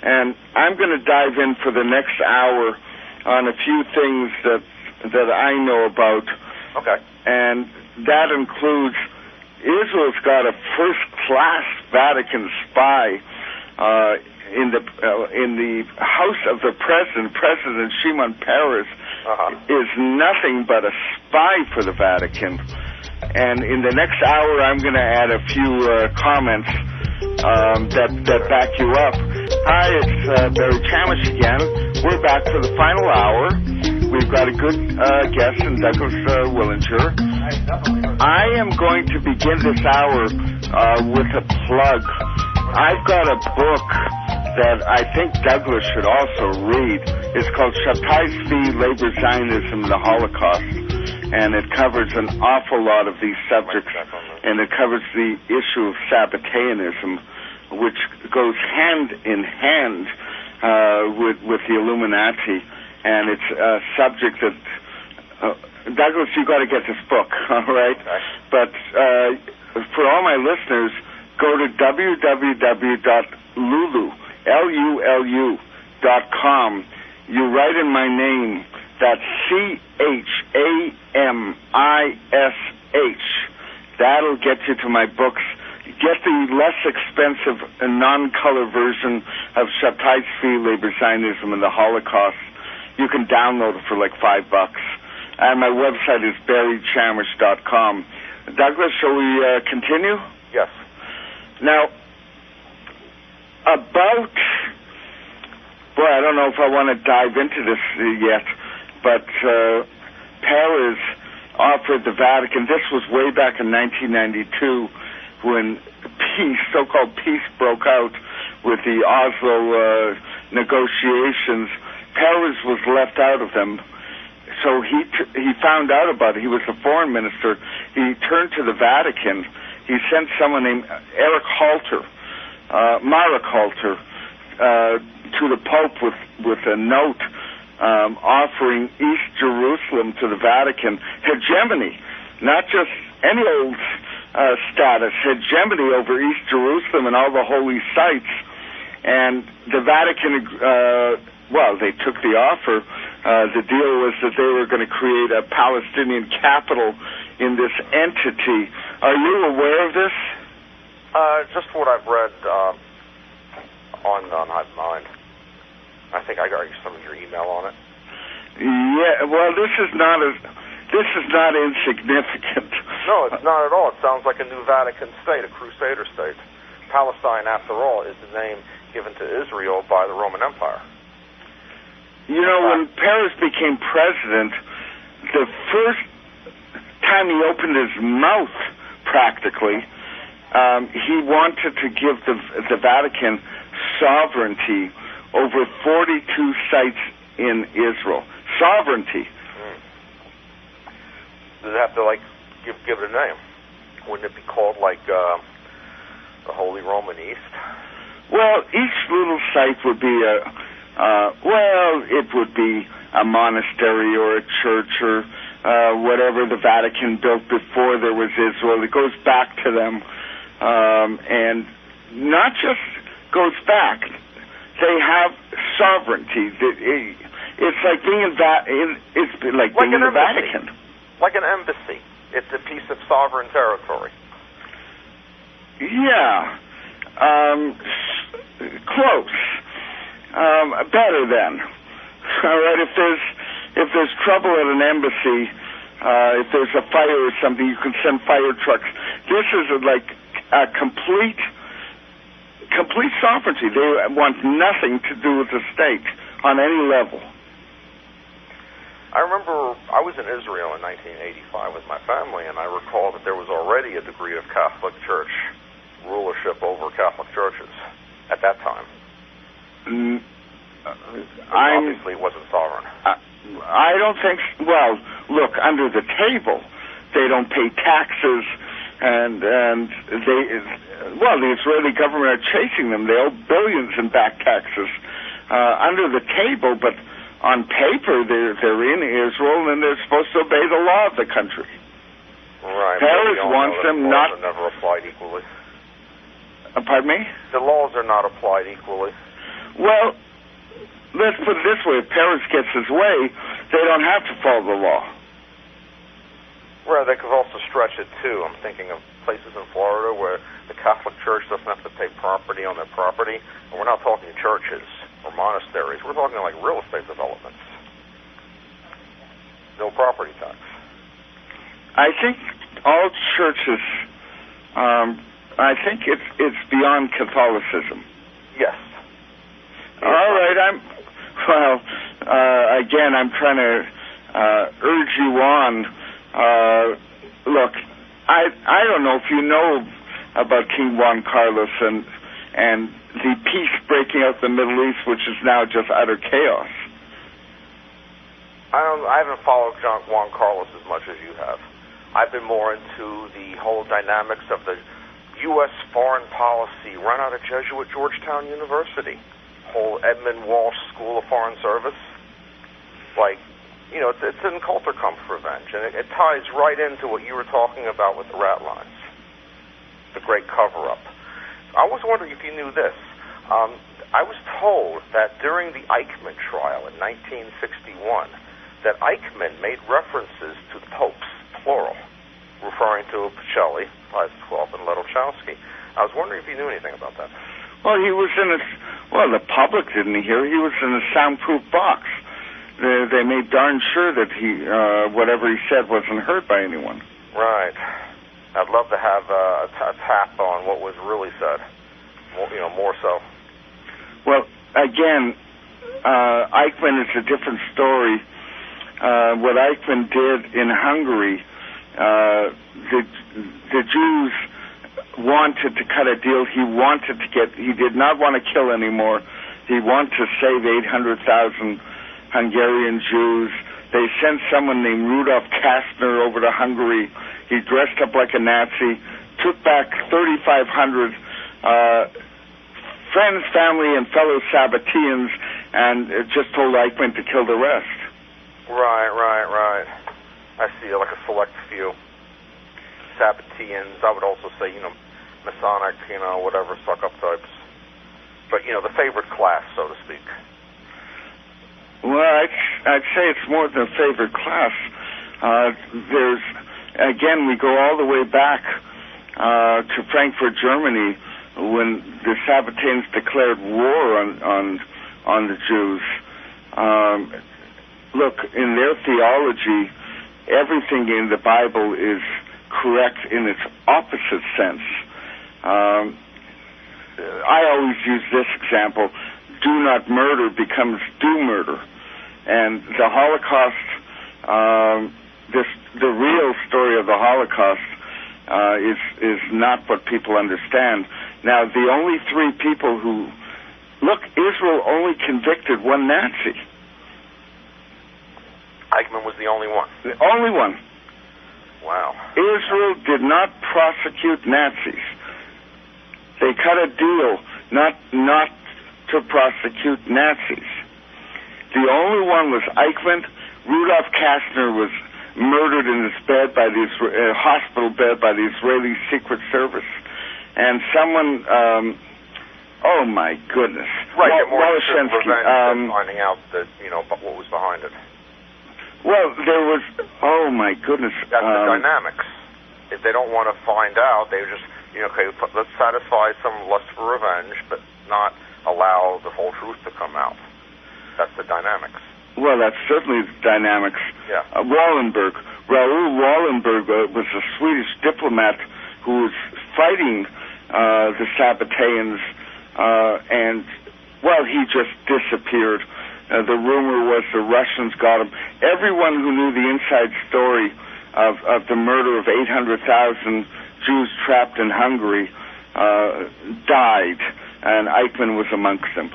and I'm going to dive in for the next hour on a few things that I know about. Okay. And that includes Israel's got a first-class Vatican spy in the house of the president. President Shimon Peres is nothing but a spy for the Vatican. And in the next hour, I'm going to add a few comments that back you up. Hi, it's Barry Chamish again. We're back for the final hour. We've got a good guest in Douglas Willinger. I am going to begin this hour with a plug. I've got a book that I think Douglas should also read. It's called Shabtai Zvi, Labor Zionism, the Holocaust. And it covers an awful lot of these subjects. And it covers the issue of Sabbateanism, which goes hand in hand with the Illuminati. And it's a subject that Douglas, you got to get this book, all right? Okay. But for all my listeners, go to www.lulu.com. You write in my name, that's CHAMISH. That'll get you to my books. Get the less expensive and non-color version of Shabtai Tzvi, Labor Zionism, and the Holocaust. You can download it for like $5. And my website is barrychamish.com. Douglas, shall we continue? Yes. Now, about... Boy, I don't know if I want to dive into this yet, but Peres offered the Vatican... This was way back in 1992 when peace, so-called peace, broke out with the Oslo negotiations. Peres was left out of them. So he found out about it. He was the foreign minister. He turned to the Vatican. He sent someone named Marek Halter, to the Pope with a note offering East Jerusalem to the Vatican. Hegemony, not just any old status, hegemony over East Jerusalem and all the holy sites. And the Vatican, they took the offer. The deal was that they were going to create a Palestinian capital in this entity. Are you aware of this? Just what I've read on Hive Mind. I think I got some of your email on it. Yeah, well, this is not insignificant. No, it's not at all. It sounds like a new Vatican state, a crusader state. Palestine, after all, is the name given to Israel by the Roman Empire. You know, when Peres became president, the first time he opened his mouth, practically, he wanted to give the Vatican sovereignty over 42 sites in Israel. Sovereignty. Does it have to, give it a name? Wouldn't it be called, the Holy Roman East? Well, each little site would be it would be a monastery or a church or whatever the Vatican built before there was Israel. It goes back to them. And not just goes back. They have sovereignty. It's like being in the Vatican. Like an embassy. It's a piece of sovereign territory. Yeah. Close. Better then. All right. If there's trouble at an embassy, if there's a fire or something, you can send fire trucks. This is a complete sovereignty. They want nothing to do with the state on any level. I remember I was in Israel in 1985 with my family, and I recall that there was already a degree of Catholic Church rulership over Catholic churches at that time. Obviously, it wasn't sovereign. I don't think... Well, look, under the table, they don't pay taxes, and the Israeli government are chasing them. They owe billions in back taxes under the table, but on paper they're in Israel and they're supposed to obey the law of the country. Right. Peres wants them not... The laws are never applied equally. Pardon me? The laws are not applied equally. Well, let's put it this way. If Peres gets his way, they don't have to follow the law. Well, they could also stretch it, too. I'm thinking of places in Florida where the Catholic Church doesn't have to pay property on their property. And we're not talking churches or monasteries. We're talking real estate developments. No property tax. I think all churches, I think it's beyond Catholicism. Yes. All right, again, I'm trying to urge you on. Look, I don't know if you know about King Juan Carlos and the peace breaking out in the Middle East, which is now just utter chaos. I haven't followed Juan Carlos as much as you have. I've been more into the whole dynamics of the U.S. foreign policy run out of Jesuit Georgetown University, whole Edmund Walsh School of Foreign Service. It's in Culture Come for Revenge. and it ties right into what you were talking about with the ratlines, the great cover-up. I was wondering if you knew this. I was told that during the Eichmann trial in 1961, that Eichmann made references to the popes, plural, referring to Pacelli, Pius XII, and Ledochowski. I was wondering if you knew anything about that. Well, he was in the public didn't hear. He was in a soundproof box. They made darn sure that whatever he said wasn't heard by anyone. Right. I'd love to have a tap on what was really said, more so. Well, again, Eichmann is a different story. What Eichmann did in Hungary, the Jews wanted to cut a deal. He did not want to kill anymore. He wanted to save 800,000 Hungarian Jews. They sent someone named Rudolf Kastner over to Hungary. He dressed up like a Nazi, took back 3,500 friends, family, and fellow Sabbateans, and just told Eichmann to kill the rest. Right. I see, like a select few. Sabbateans, I would also say, Masonic, whatever, suck-up types. But, the favorite class, so to speak. Well, I'd say it's more than a favorite class. Again, we go all the way back to Frankfurt, Germany, when the Sabbateans declared war on the Jews. Look, in their theology, everything in the Bible is correct in its opposite sense. I always use this example: do not murder becomes do murder. And the Holocaust, the real story of the Holocaust is not what people understand. Now, the only three people Israel only convicted one Nazi. Eichmann was the only one. The only one. Wow. Israel did not prosecute Nazis. They cut a deal not to prosecute Nazis. The only one was Eichmann. Rudolf Kastner was murdered in his bed hospital bed by the Israeli Secret Service. And someone, oh my goodness. Right, more revenge than finding out that, what was behind it. Well, there was, oh my goodness. That's the dynamics. If they don't want to find out, they just, okay, let's satisfy some lust for revenge, but not allow the whole truth to come out. That's the dynamics. Well, that's certainly the dynamics. Yeah. Raoul Wallenberg was a Swedish diplomat who was fighting the Sabbateans, and, well, he just disappeared. The rumor was the Russians got him. Everyone who knew the inside story of the murder of 800,000 Jews trapped in Hungary died, and Eichmann was amongst them.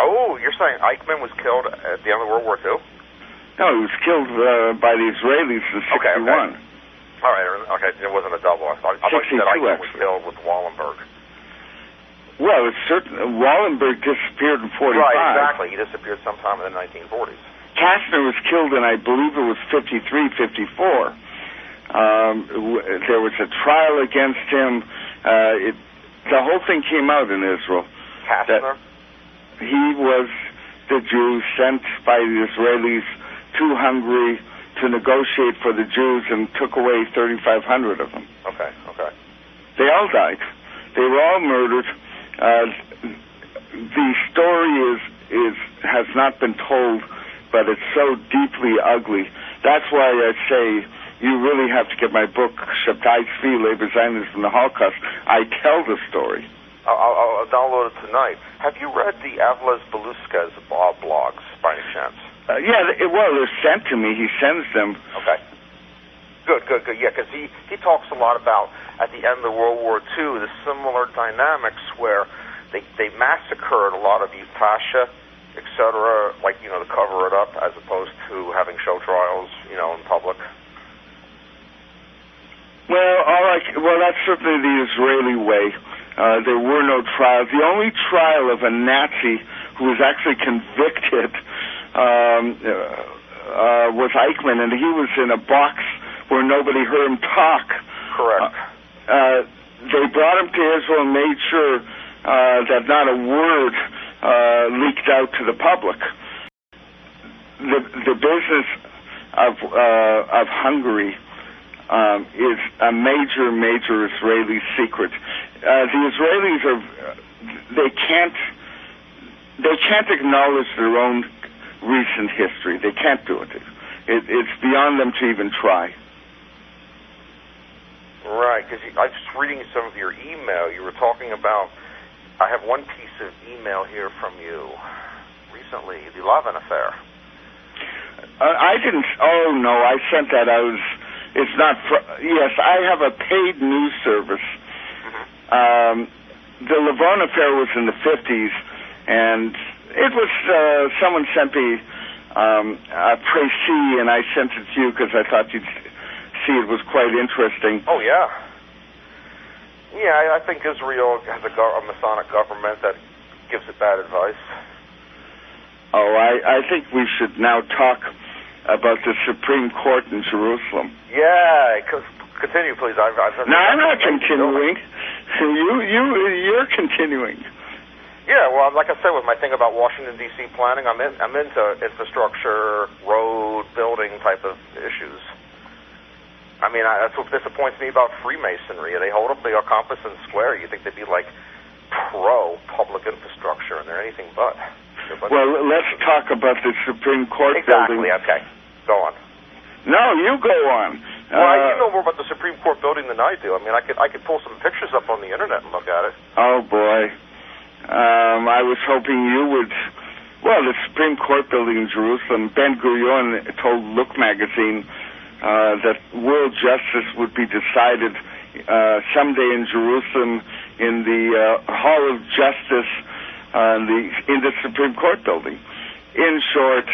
Oh, you're saying Eichmann was killed at the end of World War II? No, he was killed by the Israelis in 61. Okay. All right, okay, it wasn't a double. I thought you said Eichmann was killed with Wallenberg. Well, it's certain. Wallenberg disappeared in 45. Right, exactly. He disappeared sometime in the 1940s. Kastner was killed in, I believe it was 53, 54. There was a trial against him. The whole thing came out in Israel. Kastner? He was the Jew sent by the Israelis to Hungary to negotiate for the Jews and took away 3,500 of them. Okay. They all died. They were all murdered. The story has not been told, but it's so deeply ugly. That's why I say you really have to get my book, Sabbatean Jews and the Holocaust. I tell the story. I'll download it tonight. Have you read the Avles Beluskas blogs, by any chance? Yeah, they're sent to me. He sends them. Okay. Good. Yeah, because he talks a lot about, at the end of World War II, the similar dynamics where they massacred a lot of Yutash, etc., to cover it up, as opposed to having show trials, in public. Well, that's certainly the Israeli way. There were no trials. The only trial of a Nazi who was actually convicted was Eichmann, and he was in a box where nobody heard him talk. Correct. They brought him to Israel and made sure that not a word leaked out to the public. The business of Hungary is a major Israeli secret. The Israelis they can't acknowledge their own recent history. They can't do it. It's beyond them to even try. Right, because I was just reading some of your email. You were talking about, I have one piece of email here from you recently, the Lavin affair. I didn't, oh no, I sent that out. It's not, yes, I have a paid news service. Mm-hmm. The Lavin affair was in the 50s, and it was, someone sent me a précis, and I sent it to you because I thought you'd see it was quite interesting. Oh, yeah. Yeah, I think Israel has a Masonic government that gives it bad advice. Oh, I think we should now talk about the Supreme Court in Jerusalem. Yeah, continue, please. No, I'm not continuing. You're continuing. Yeah, well, like I said, with my thing about Washington, D.C. planning, I'm into infrastructure, road, building type of issues. I mean, that's what disappoints me about Freemasonry. They hold up the compass and square. You think they'd be like pro-public infrastructure, and they're anything but. Well, let's talk about the Supreme Court building. building. Okay. Go on. No, you go on. Well, you know more about the Supreme Court building than I do. I mean, I could pull some pictures up on the internet and look at it. Oh, boy. I was hoping you would. Well, the Supreme Court building in Jerusalem, Ben Gurion told Look magazine that world justice would be decided someday in Jerusalem in the Hall of Justice in the Supreme Court building. In short,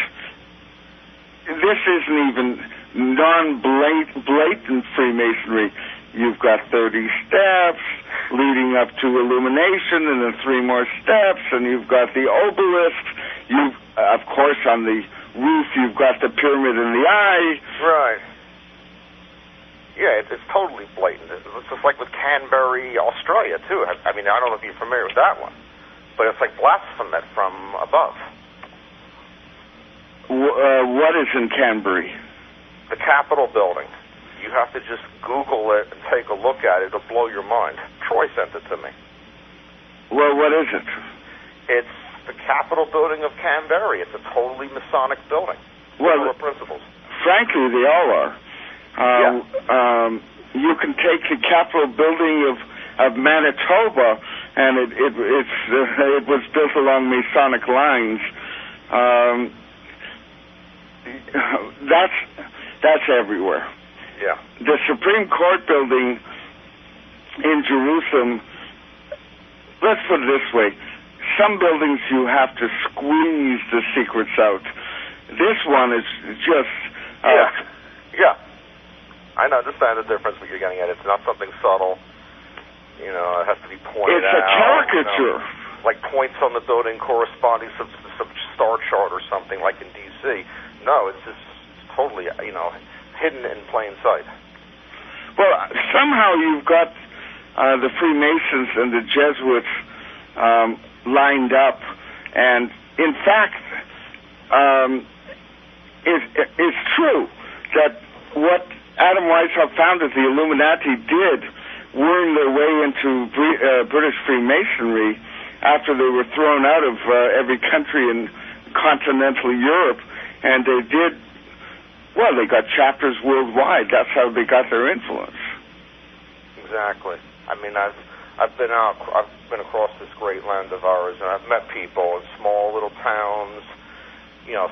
this isn't even non-blatant Freemasonry. You've got 30 steps leading up to illumination, and then 3 more steps, and you've got the obelisk. Of course, on the roof, you've got the pyramid in the eye. Right. Yeah, it's totally blatant. It's just like with Canberra, Australia, too. I mean, I don't know if you're familiar with that one, but it's like blasphemy from above. What is in Canberra? The Capitol building. You have to just Google it and take a look at it. It'll blow your mind. Troy sent it to me. Well, what is it? It's the Capitol building of Canberra. It's a totally Masonic building. Well, the principles. Frankly, they all are. You can take the Capitol building of Manitoba, and it was built along Masonic lines. That's everywhere. Yeah. The Supreme Court building in Jerusalem, let's put it this way, some buildings you have to squeeze the secrets out. This one is just... Yeah. I understand the difference what you're getting at. It's not something subtle. You know, it has to be pointed out. It's a caricature. You know, like points on the building corresponding to some star chart or something like in D.C. No, it's just totally, hidden in plain sight. Well, somehow you've got the Freemasons and the Jesuits lined up, and in fact, it's true that what Adam Weishaupt founded the Illuminati did worm their way into British Freemasonry after they were thrown out of every country in continental Europe, and they did. Well, they got chapters worldwide. That's how they got their influence. Exactly. I mean, I've been across this great land of ours, and I've met people in small little towns,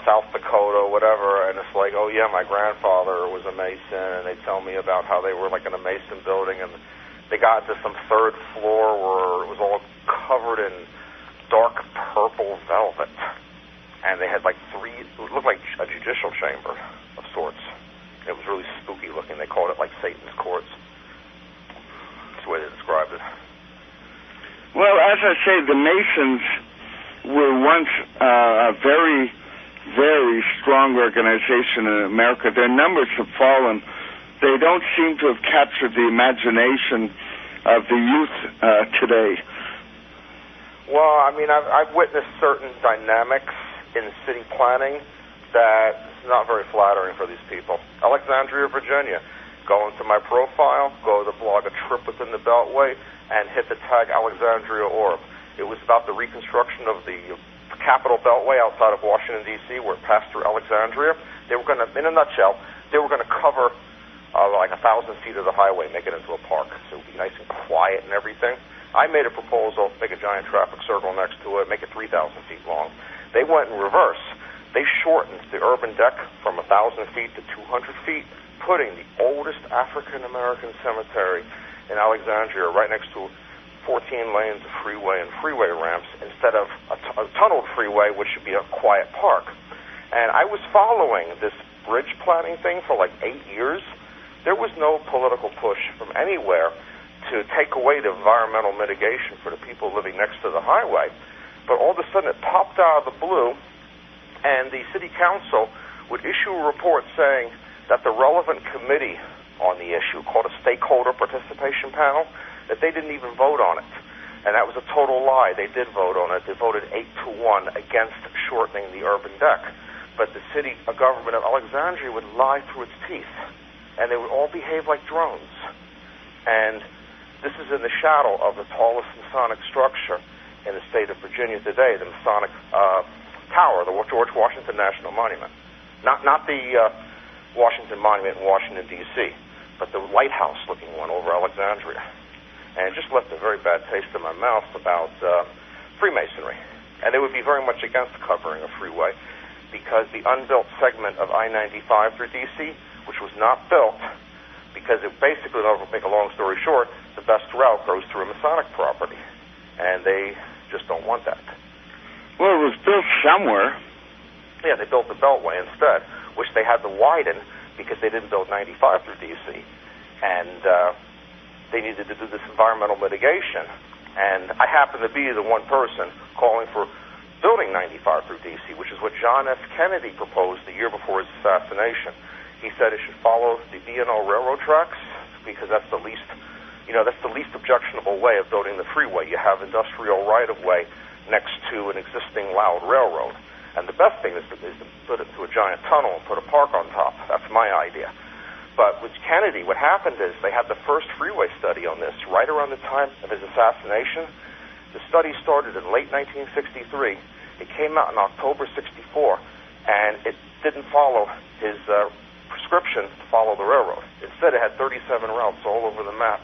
South Dakota, whatever, and it's like, oh yeah, my grandfather was a Mason, and they tell me about how they were like in a Mason building, and they got to some third floor where it was all covered in dark purple velvet, and they had like it looked like a judicial chamber of sorts. It was really spooky looking. They called it like Satan's courts. That's the way they described it. Well, as I say, the Masons were once a very, very strong organization in America. Their numbers have fallen. They don't seem to have captured the imagination of the youth today. Well, I mean, I've witnessed certain dynamics in city planning that is not very flattering for these people. Alexandria, Virginia. Go into my profile, go to the blog A Trip Within the Beltway, and hit the tag Alexandria Orb. It was about the reconstruction of the Capitol Beltway outside of Washington, D.C., where it passed through Alexandria. They were going to, in a nutshell, they were going to cover like 1,000 feet of the highway, make it into a park. So it would be nice and quiet and everything. I made a proposal, make a giant traffic circle next to it, make it 3,000 feet long. They went in reverse. They shortened the urban deck from 1,000 feet to 200 feet, putting the oldest African-American cemetery in Alexandria right next to 14 lanes of freeway and freeway ramps instead of a tunneled freeway, which should be a quiet park. And I was following this bridge planning thing for like 8 years. There was no political push from anywhere to take away the environmental mitigation for the people living next to the highway. But all of a sudden it popped out of the blue, and the city council would issue a report saying that the relevant committee on the issue, called a stakeholder participation panel, that they didn't even vote on it. And that was a total lie. They did vote on it. They voted 8-1 against shortening the urban deck. But the city government of Alexandria would lie through its teeth, and they would all behave like drones. And this is in the shadow of the tallest Masonic structure in the state of Virginia today, the Masonic Tower, the George Washington National Monument. Not the Washington Monument in Washington, D.C., but the lighthouse-looking one over Alexandria. And it just left a very bad taste in my mouth about Freemasonry. And they would be very much against covering a freeway because the unbuilt segment of I-95 through D.C., which was not built, because it basically, to make a long story short, the best route goes through a Masonic property. And they just don't want that. Well, it was built somewhere. Yeah, they built the Beltway instead, which they had to widen because they didn't build 95 through D.C. And they needed to do this environmental mitigation. And I happen to be the one person calling for building 95 through D.C., which is what John F. Kennedy proposed the year before his assassination. He said it should follow the B&O railroad tracks because that's the least, that's the least objectionable way of building the freeway. You have industrial right-of-way next to an existing loud railroad. And the best thing is to put it into a giant tunnel and put a park on top. That's my idea. But with Kennedy, what happened is they had the first freeway study on this right around the time of his assassination. The study started in late 1963. It came out in October 64, and it didn't follow his prescription to follow the railroad. Instead, it had 37 routes all over the map,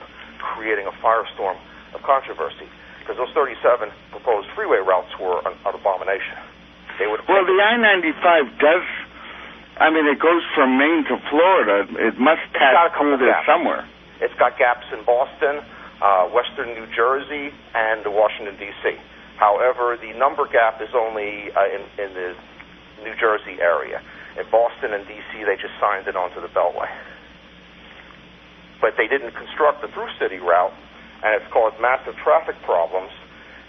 creating a firestorm of controversy, because those 37 proposed freeway routes were an abomination. Well, the I-95 does, it goes from Maine to Florida. It must pass through there somewhere. It's got gaps in Boston, western New Jersey, and Washington, D.C. However, the number gap is only in the New Jersey area. In Boston and D.C., they just signed it onto the Beltway. But they didn't construct the through-city route, and it's caused massive traffic problems.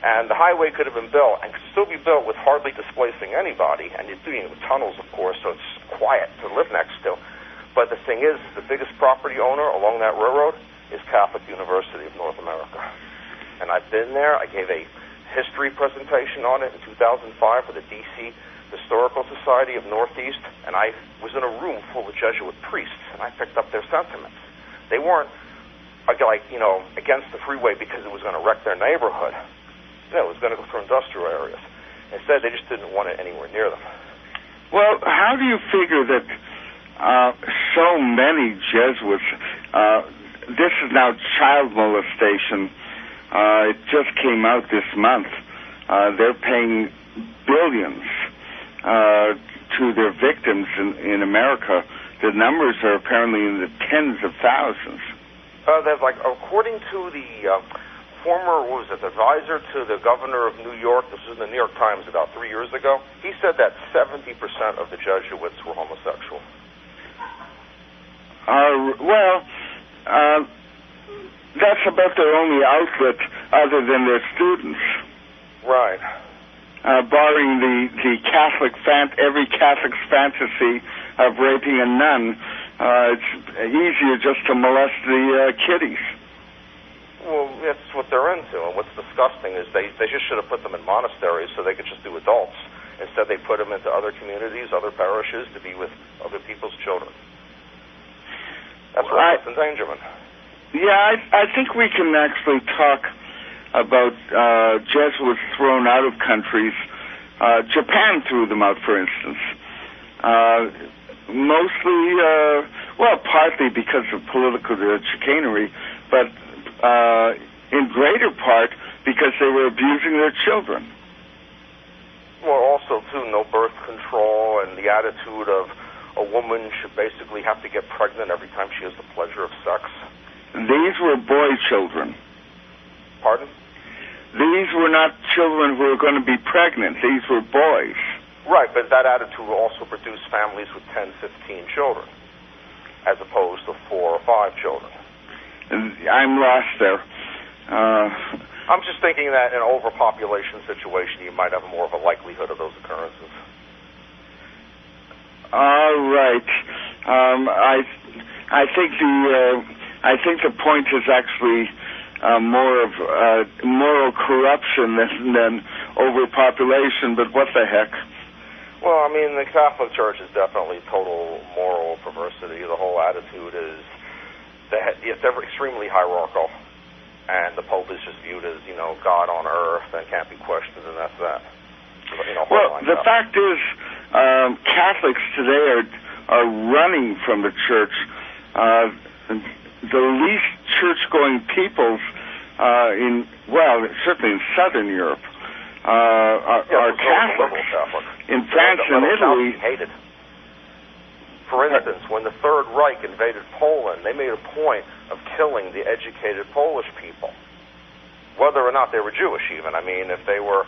And the highway could have been built and could still be built with hardly displacing anybody. And you're doing it with tunnels, of course, so it's quiet to live next to. But the thing is, the biggest property owner along that railroad is Catholic University of North America. And I've been there. I gave a history presentation on it in 2005 for the D.C. Historical Society of Northeast. And I was in a room full of Jesuit priests, and I picked up their sentiments. They weren't, against the freeway because it was going to wreck their neighborhood. No, it was going to go through industrial areas. Instead, they just didn't want it anywhere near them. Well, how do you figure that so many Jesuits, this is now child molestation, it just came out this month, they're paying billions to their victims in America. The numbers are apparently in the tens of thousands. There's according to the former, advisor to the governor of New York, this was in the New York Times about 3 years ago, he said that 70% of the Jesuits were homosexual. That's about their only outlet other than their students. Right. barring the every Catholic's fantasy of raping a nun. It's easier just to molest the kiddies. Well, that's what they're into, and what's disgusting is they just should have put them in monasteries so they could just do adults. Instead, they put them into other communities, other parishes, to be with other people's children. That's reckless endangerment. Yeah, I think we can actually talk about Jesuits thrown out of countries. Japan threw them out, for instance. Mostly, partly because of political chicanery, but in greater part because they were abusing their children. Well, also, too, no birth control and the attitude of a woman should basically have to get pregnant every time she has the pleasure of sex. These were boy children. Pardon? These were not children who were going to be pregnant. These were boys. Right, but that attitude also produced families with 10, 15 children, as opposed to 4 or 5 children. I'm lost there. I'm just thinking that in an overpopulation situation, you might have more of a likelihood of those occurrences. All right. I think the point is actually more of moral corruption than overpopulation. But what the heck? Well, I mean, the Catholic Church is definitely total moral perversity. The whole attitude is that it's extremely hierarchical, and the Pope is just viewed as, God on earth and can't be questioned, and that's that. Well, the fact is, Catholics today are running from the Church. The least church-going peoples certainly in Southern Europe, are Catholics. In France and Italy, hated. For instance, when the Third Reich invaded Poland, they made a point of killing the educated Polish people, whether or not they were Jewish even. I mean, if they were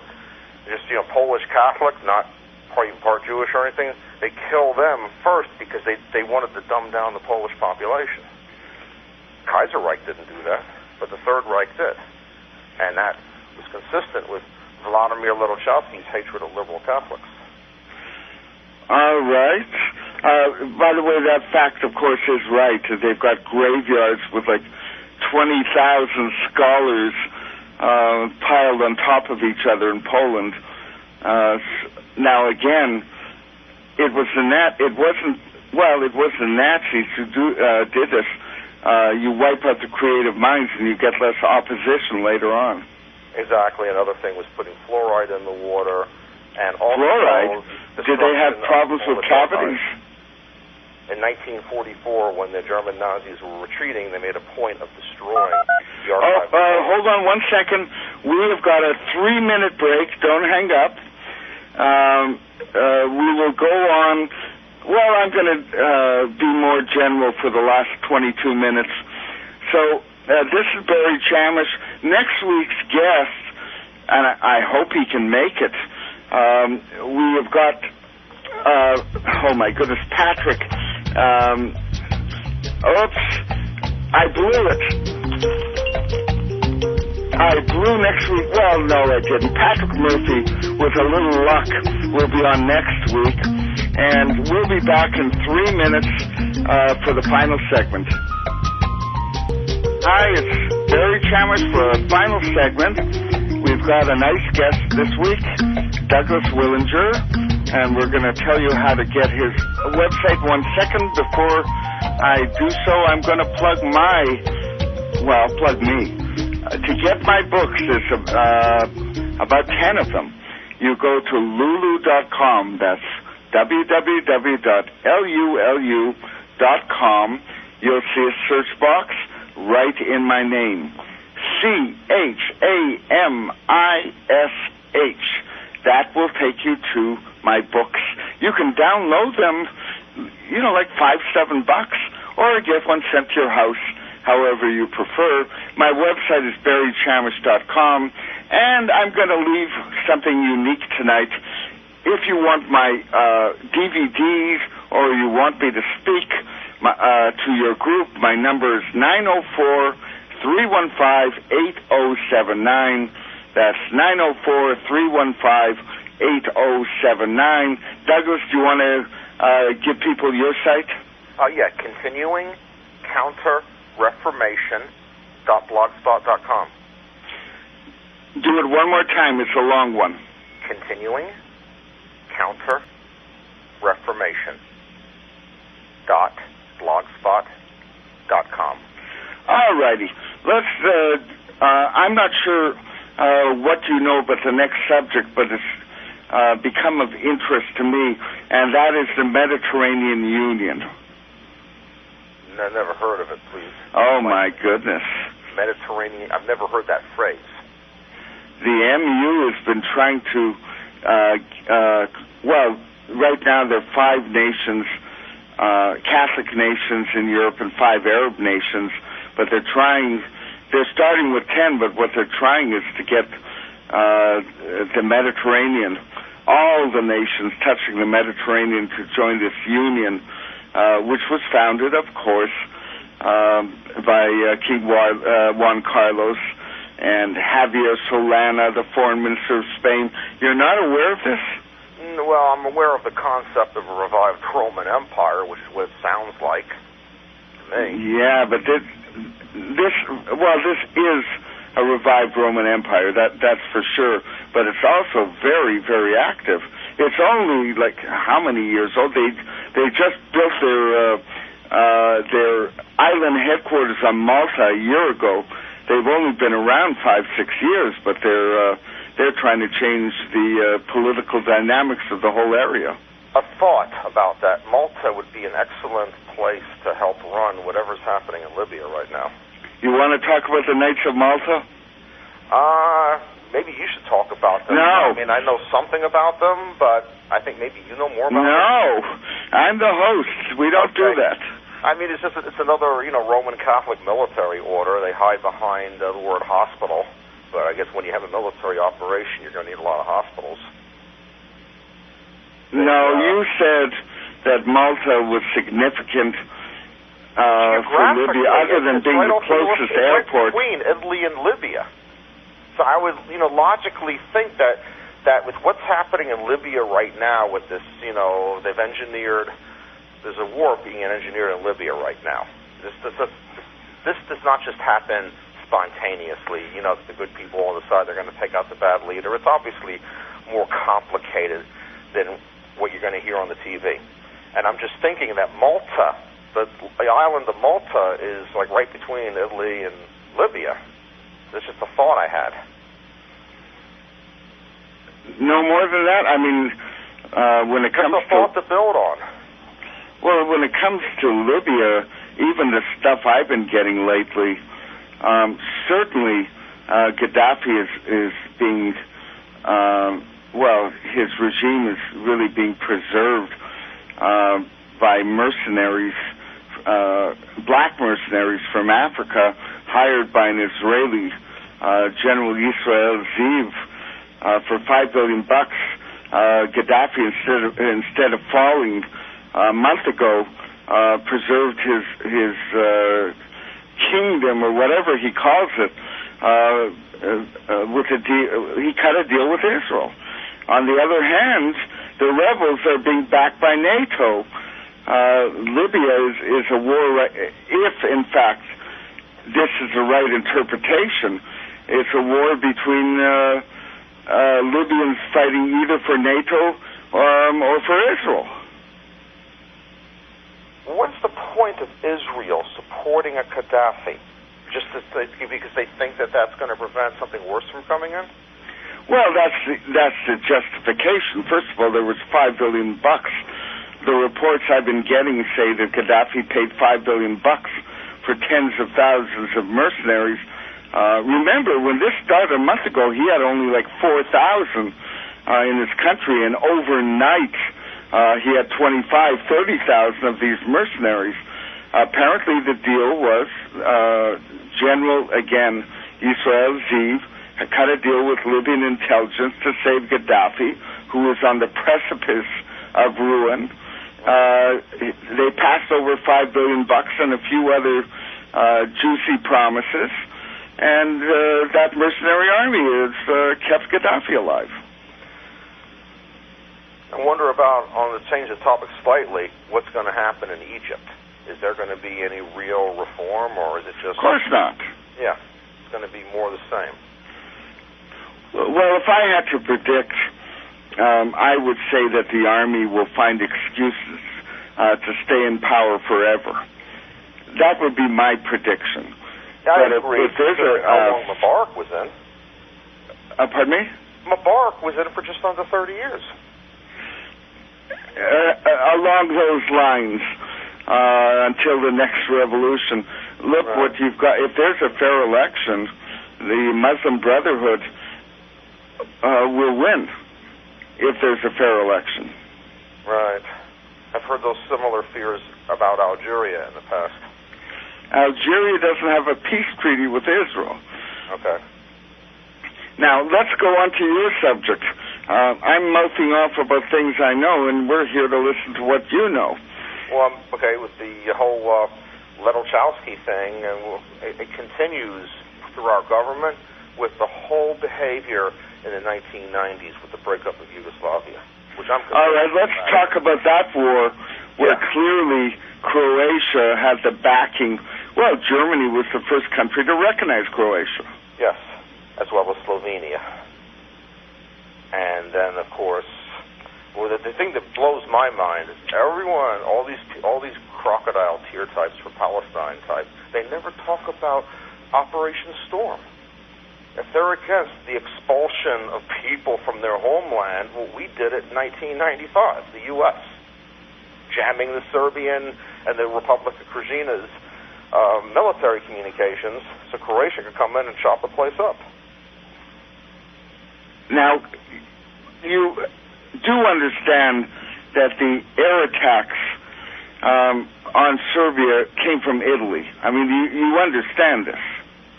just, Polish Catholic, not even part Jewish or anything, they killed them first because they wanted to dumb down the Polish population. Kaiser Reich didn't do that, but the Third Reich did. And that was consistent with Vladimir Ledochowski's hatred of liberal Catholics. All right. By the way, that fact, of course, is right. They've got graveyards with like 20,000 scholars piled on top of each other in Poland. Now, again, it was the Nazis who did this. You wipe out the creative minds, and you get less opposition later on. Exactly. Another thing was putting fluoride in the water, and also fluoride. Did they have problems with cavities? In 1944, when the German Nazis were retreating, they made a point of destroying the archive. Hold on 1 second. We have got a 3-minute break. Don't hang up. We will go on. Well, I'm going to be more general for the last 22 minutes. So this is Barry Chamish. Next week's guest, and I hope he can make it, we have got, oh my goodness, Patrick. Oops, I blew it. I blew next week. Well, no, I didn't. Patrick Murphy, with a little luck, will be on next week. And we'll be back in 3 minutes for the final segment. Hi, it's Barry Chamish for a final segment. We've got a nice guest this week, Douglas Willinger, and we're going to tell you how to get his website. 1 second before I do so, I'm going to plug me. To get my books, there's about 10 of them. You go to lulu.com, that's www.lulu.com. You'll see a search box right in my name. CHAMISH. That will take you to my books. You can download them, like $5-7, or get one sent to your house, however you prefer. My website is barrychamish.com, and I'm going to leave something unique tonight. If you want my DVDs or you want me to speak to your group, my number is 904-315-8079. That's 904-315-8079. 8079. Douglas, do you want to give people your site? Yeah, continuing counter-reformation.blogspot.com. Do it one more time. It's a long one. Continuing counter-reformation.blogspot.com. All righty. Let's, I'm not sure what you know about the next subject, but it's become of interest to me, and that is the Mediterranean Union. I've never heard of it, please. Oh, my goodness. Mediterranean, I've never heard that phrase. The MU has been trying to, well, right now there are 5 nations, Catholic nations in Europe and 5 Arab nations, but they're starting with 10, but what they're trying is to get the Mediterranean, all the nations touching the Mediterranean to join this union, which was founded, of course, by King Juan Carlos and Javier Solana, the foreign minister of Spain. You're not aware of this? Well, I'm aware of the concept of a revived Roman Empire, which is what it sounds like to me. Yeah, but this is a revived Roman Empire, that's for sure, but it's also very, very active. It's only like how many years old? They just built their island headquarters on Malta a year ago. They've only been around 5-6 years, but they're trying to change the political dynamics of the whole area. A thought about that: Malta would be an excellent place to help run whatever's happening in Libya right now. You want to talk about the Knights of Malta? Maybe you should talk about them. No. I mean, I know something about them, but I think maybe you know more about them. No, I'm the host. We don't do that. I mean, it's another, Roman Catholic military order. They hide behind the word hospital, but I guess when you have a military operation, you're going to need a lot of hospitals. No, you said that Malta was significant for Libya, other than being the closest airport. Right between Italy and Libya. So I would, logically think that with what's happening in Libya right now, with this, they've engineered. There's a war being engineered in Libya right now. This does not just happen spontaneously. The good people on the side, they're going to take out the bad leader. It's obviously more complicated than what you're going to hear on the TV. And I'm just thinking that Malta, the island of Malta, is like right between Italy and Libya. That's just a thought I had. No more than that? I mean, when it comes to... It's a thought to build on. Well, when it comes to Libya, even the stuff I've been getting lately, certainly Gaddafi is being... his regime is really being preserved by mercenaries, black mercenaries from Africa, hired by an Israeli, General Yisrael Ziv, for $5 billion. Gaddafi, instead of falling a month ago, preserved his kingdom, or whatever he calls it, with a deal. He cut a deal with Israel. On the other hand, the rebels are being backed by NATO. Libya is a war, if in fact this is the right interpretation, it's a war between Libyans fighting either for NATO or for Israel. What's the point of Israel supporting a Gaddafi? Just because they think that that's going to prevent something worse from coming in? Well, that's the justification. First of all, there was $5 billion. The reports I've been getting say that Gaddafi paid $5 billion for tens of thousands of mercenaries. Remember, when this started a month ago, he had only like 4,000 in his country, and overnight he had 30,000 of these mercenaries. Apparently, the deal was General, again, Yisrael Ziv, cut a deal with Libyan intelligence to save Gaddafi, who was on the precipice of ruin. They passed over $5 billion and a few other juicy promises, and that mercenary army has kept Gaddafi alive. I wonder about, on the change of topic slightly, what's going to happen in Egypt. Is there going to be any real reform, or is it just... Of course not. Yeah, it's going to be more the same. Well, if I had to predict, I would say that the army will find excuses to stay in power forever. That would be my prediction. Yeah, I agree. If there's how long Mubarak was in. Pardon me? Mubarak was in it for just under 30 years. Along those lines, until the next revolution. Look what you've got. If there's a fair election, the Muslim Brotherhood will win if there's a fair election. Right. I've heard those similar fears about Algeria in the past. Algeria doesn't have a peace treaty with Israel. Okay. Now, let's go on to your subject. I'm mouthing off about things I know, and we're here to listen to what you know. Well, okay, with the whole Ledochowski thing, and it continues through our government with the whole behavior in the 1990s with the breakup of Yugoslavia, which I'm... All right, let's talk about that war, where clearly Croatia had the backing. Well, Germany was the first country to recognize Croatia. Yes, as well as Slovenia. And then, of course, well, the thing that blows my mind is everyone, all these crocodile tear types for Palestine type, they never talk about Operation Storm. If they're against the expulsion of people from their homeland, well, we did it in 1995, the U.S., jamming the Serbian and the Republic of Krajina's military communications so Croatia could come in and chop the place up. Now, you do understand that the air attacks on Serbia came from Italy. I mean, you understand this.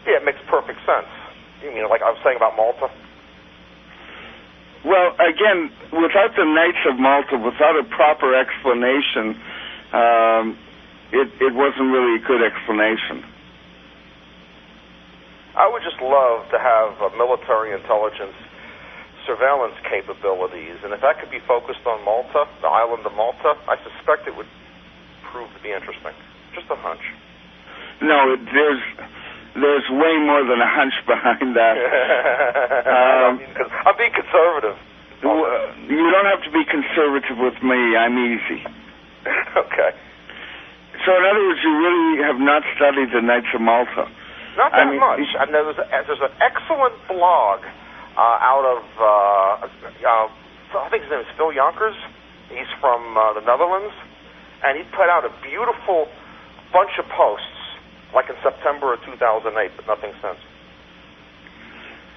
Yeah, it makes perfect sense. You mean, like I was saying about Malta? Well, again, without the Knights of Malta, without a proper explanation, it wasn't really a good explanation. I would just love to have military intelligence surveillance capabilities, and if that could be focused on Malta, the island of Malta, I suspect it would prove to be interesting. Just a hunch. No, there's way more than a hunch behind that. I'm being conservative. You don't have to be conservative with me. I'm easy. Okay. So, in other words, you really have not studied the Knights of Malta. Not that much. And there's an excellent blog out of, I think his name is Phil Yonkers. He's from the Netherlands. And he put out a beautiful bunch of posts, like in September of 2008, but nothing since.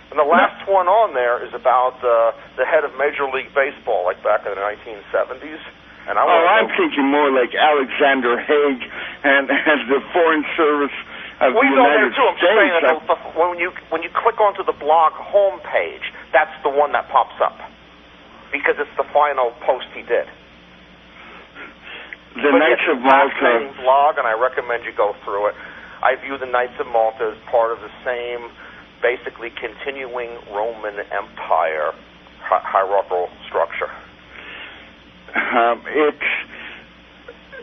And the last one on there is about the head of Major League Baseball, like back in the 1970s. And I'm thinking more like Alexander Haig and the Foreign Service of the United States. I'm saying that when you click onto the blog homepage, that's the one that pops up because it's the final post he did. The Knights of Malta blog, and I recommend you go through it. I view the Knights of Malta as part of the same, basically continuing Roman Empire hierarchical structure.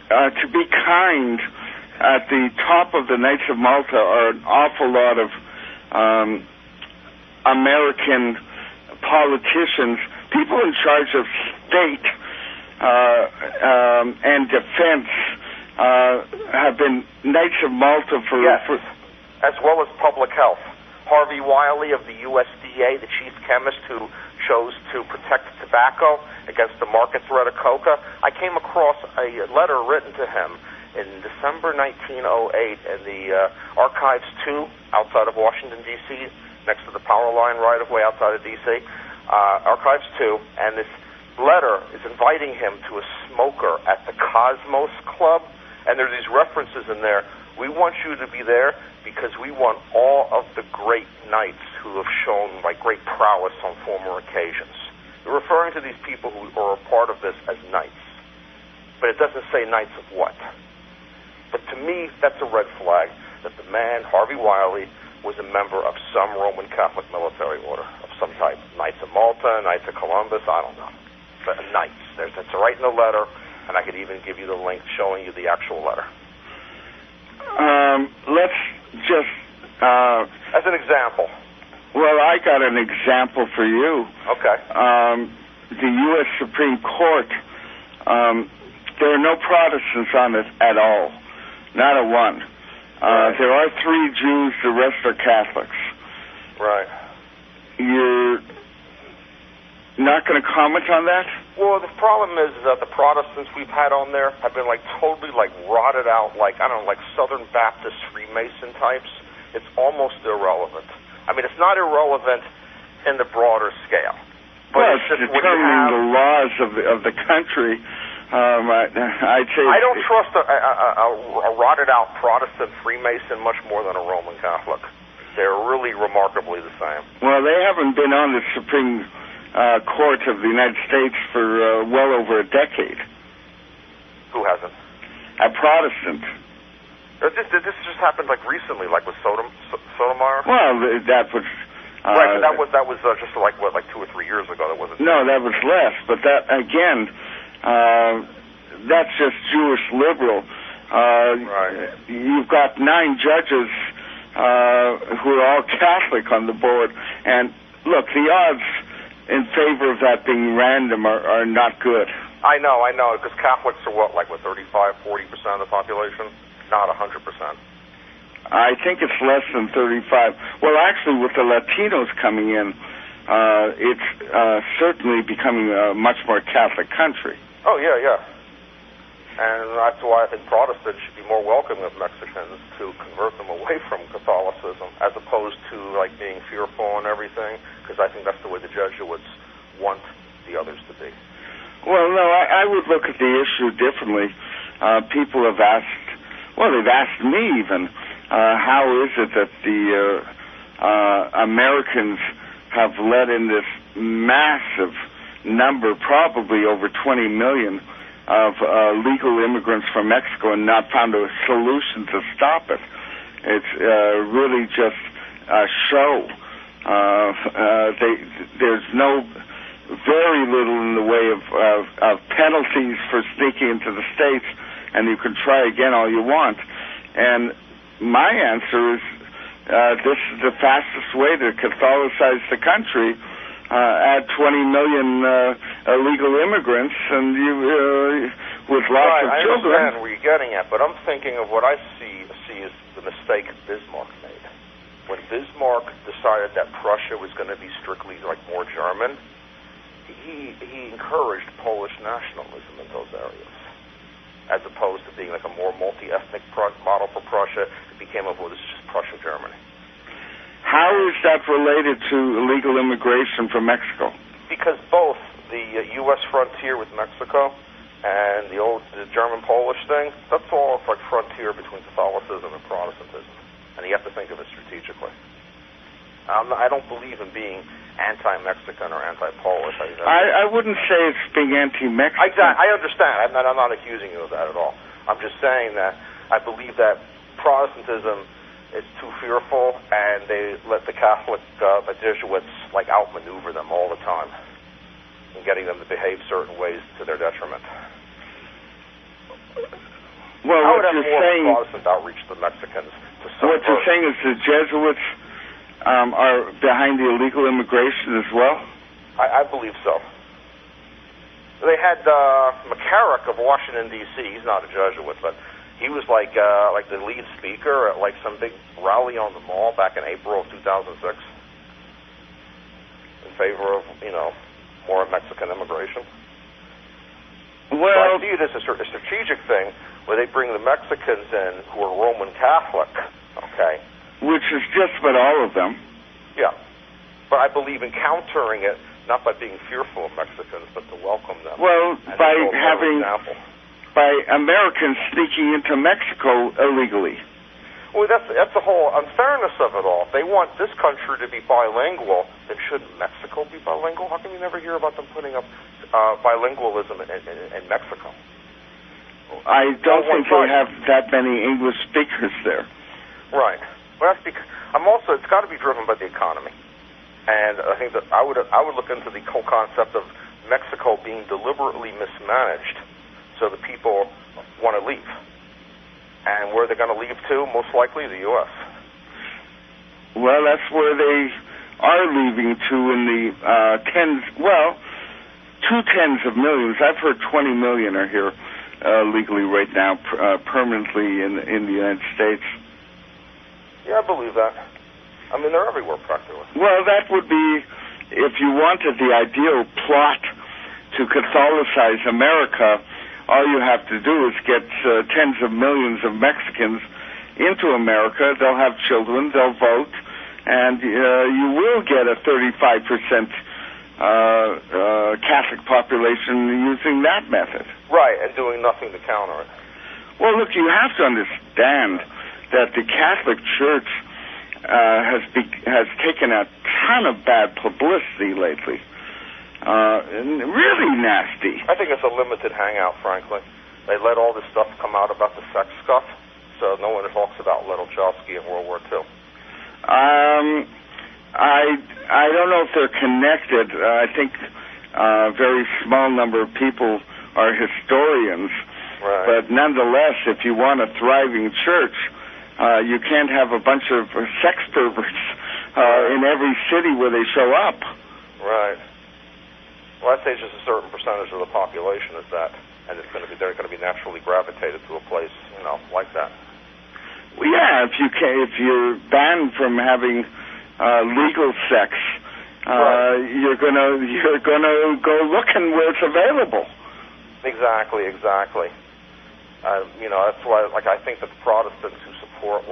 To be kind, at the top of the Knights of Malta are an awful lot of American politicians, people in charge of state and defense, have been Knights of Malta for... Yes, as well as public health. Harvey Wiley of the USDA, the chief chemist who chose to protect tobacco against the market threat of coca. I came across a letter written to him in December 1908 in the Archives 2 outside of Washington, D.C., next to the power line right-of-way outside of D.C., Archives 2, and this letter is inviting him to a smoker at the Cosmos Club, and there are these references in there. We want you to be there because we want all of the great knights who have shown like great prowess on former occasions. They're referring to these people who are a part of this as knights. But it doesn't say knights of what. But to me, that's a red flag that the man, Harvey Wiley, was a member of some Roman Catholic military order of some type. Knights of Malta, Knights of Columbus, I don't know. Knights. It's right in the letter, and I could even give you the link showing you the actual letter. Let's just... as an example. Well, I got an example for you. Okay. The U.S. Supreme Court, there are no Protestants on it at all. Not a one. Right. There are 3 Jews, the rest are Catholics. Right. You're not going to comment on that? Well, the problem is that the Protestants we've had on there have been totally rotted out, I don't know, like Southern Baptist Freemason types. It's almost irrelevant. I mean, it's not irrelevant in the broader scale. But Well, it's just determining the laws of the country. I'd say I don't trust a rotted out Protestant Freemason much more than a Roman Catholic. They're really remarkably the same. Well, they haven't been on the Supreme Court of the United States for well over a decade. Who hasn't? A Protestant. This just happened recently, with Sotomayor. Well, that was. Right, but that was just 2 or 3 years ago. That wasn't. No, that was less. But that again, that's just Jewish liberal. Right. You've got 9 judges who are all Catholic on the board, and look, the odds in favor of that being random are not good. I know, because Catholics are what 35, 40% of the population, not 100%. I think it's less than 35. Well, actually, with the Latinos coming in, it's certainly becoming a much more Catholic country. Oh, yeah. And that's why I think Protestants should be more welcoming of Mexicans to convert them away from Catholicism, as opposed to being fearful and everything, because I think that's the way the Jesuits want the others to be. Well, no, I would look at the issue differently. People have asked, they've asked me even, how is it that the Americans have let in this massive number, probably over 20 million, of legal immigrants from Mexico and not found a solution to stop it. It's really just a show. There's very little in the way of penalties for sneaking into the States, and you can try again all you want. And my answer is this is the fastest way to Catholicize the country. Add 20 million illegal immigrants, and you with lots of children. I understand where you're getting at, but I'm thinking of what I see as the mistake Bismarck made. When Bismarck decided that Prussia was going to be strictly more German, he encouraged Polish nationalism in those areas, as opposed to being a more multi-ethnic model for Prussia. It became this is just Prussia, Germany. How is that related to illegal immigration from Mexico? Because both the U.S. frontier with Mexico and the German-Polish thing, that's all frontier between Catholicism and Protestantism. And you have to think of it strategically. I don't believe in being anti-Mexican or anti-Polish. I wouldn't say it's being anti-Mexican. I understand. I'm not accusing you of that at all. I'm just saying that I believe that Protestantism is too fearful, and they let the Catholic, the Jesuits, outmaneuver them all the time, and getting them to behave certain ways to their detriment. Well, I would what have you're more saying, Protestant outreach to Mexicans. What you're saying is the Jesuits are behind the illegal immigration as well? I believe so. They had McCarrick of Washington, D.C. He's not a Jesuit, but he was like the lead speaker at some big rally on the Mall back in April of 2006 in favor of more Mexican immigration. Well, so I see it as a strategic thing where they bring the Mexicans in who are Roman Catholic, okay? Which is just about all of them. Yeah, but I believe in countering it not by being fearful of Mexicans, but to welcome them. Well, by Americans sneaking into Mexico illegally. Well, that's the whole unfairness of it all. If they want this country to be bilingual, then shouldn't Mexico be bilingual? How come you never hear about them putting up bilingualism in Mexico? I don't think they have that many English speakers there. Right. Well, that's because it's got to be driven by the economy. And I think that I would look into the whole concept of Mexico being deliberately mismanaged, so the people want to leave. And where they're going to leave to, most likely the U.S. Well, that's where they are leaving to in the tens, well, 2 tens of millions. I've heard 20 million are here legally right now, permanently in the United States. Yeah, I believe that. I mean, they're everywhere practically. Well, that would be, if you wanted the ideal plot to Catholicize America, all you have to do is get tens of millions of Mexicans into America. They'll have children, they'll vote, and you will get a 35% Catholic population using that method. Right, and doing nothing to counter it. Well, look, you have to understand that the Catholic Church has taken a ton of bad publicity lately. Really nasty. I think it's a limited hangout, frankly. They let all this stuff come out about the sex stuff, so no one talks about Ledochowski in World War II. I don't know if they're connected. I think a very small number of people are historians. Right. But nonetheless, if you want a thriving church, you can't have a bunch of sex perverts in every city where they show up. Right. Well, I'd say just a certain percentage of the population is that, and they're going to be naturally gravitated to a place, like that. Well, yeah, if you're banned from having legal sex, right. you're gonna go looking where it's available. Exactly. That's why, I think that the Protestants who support, a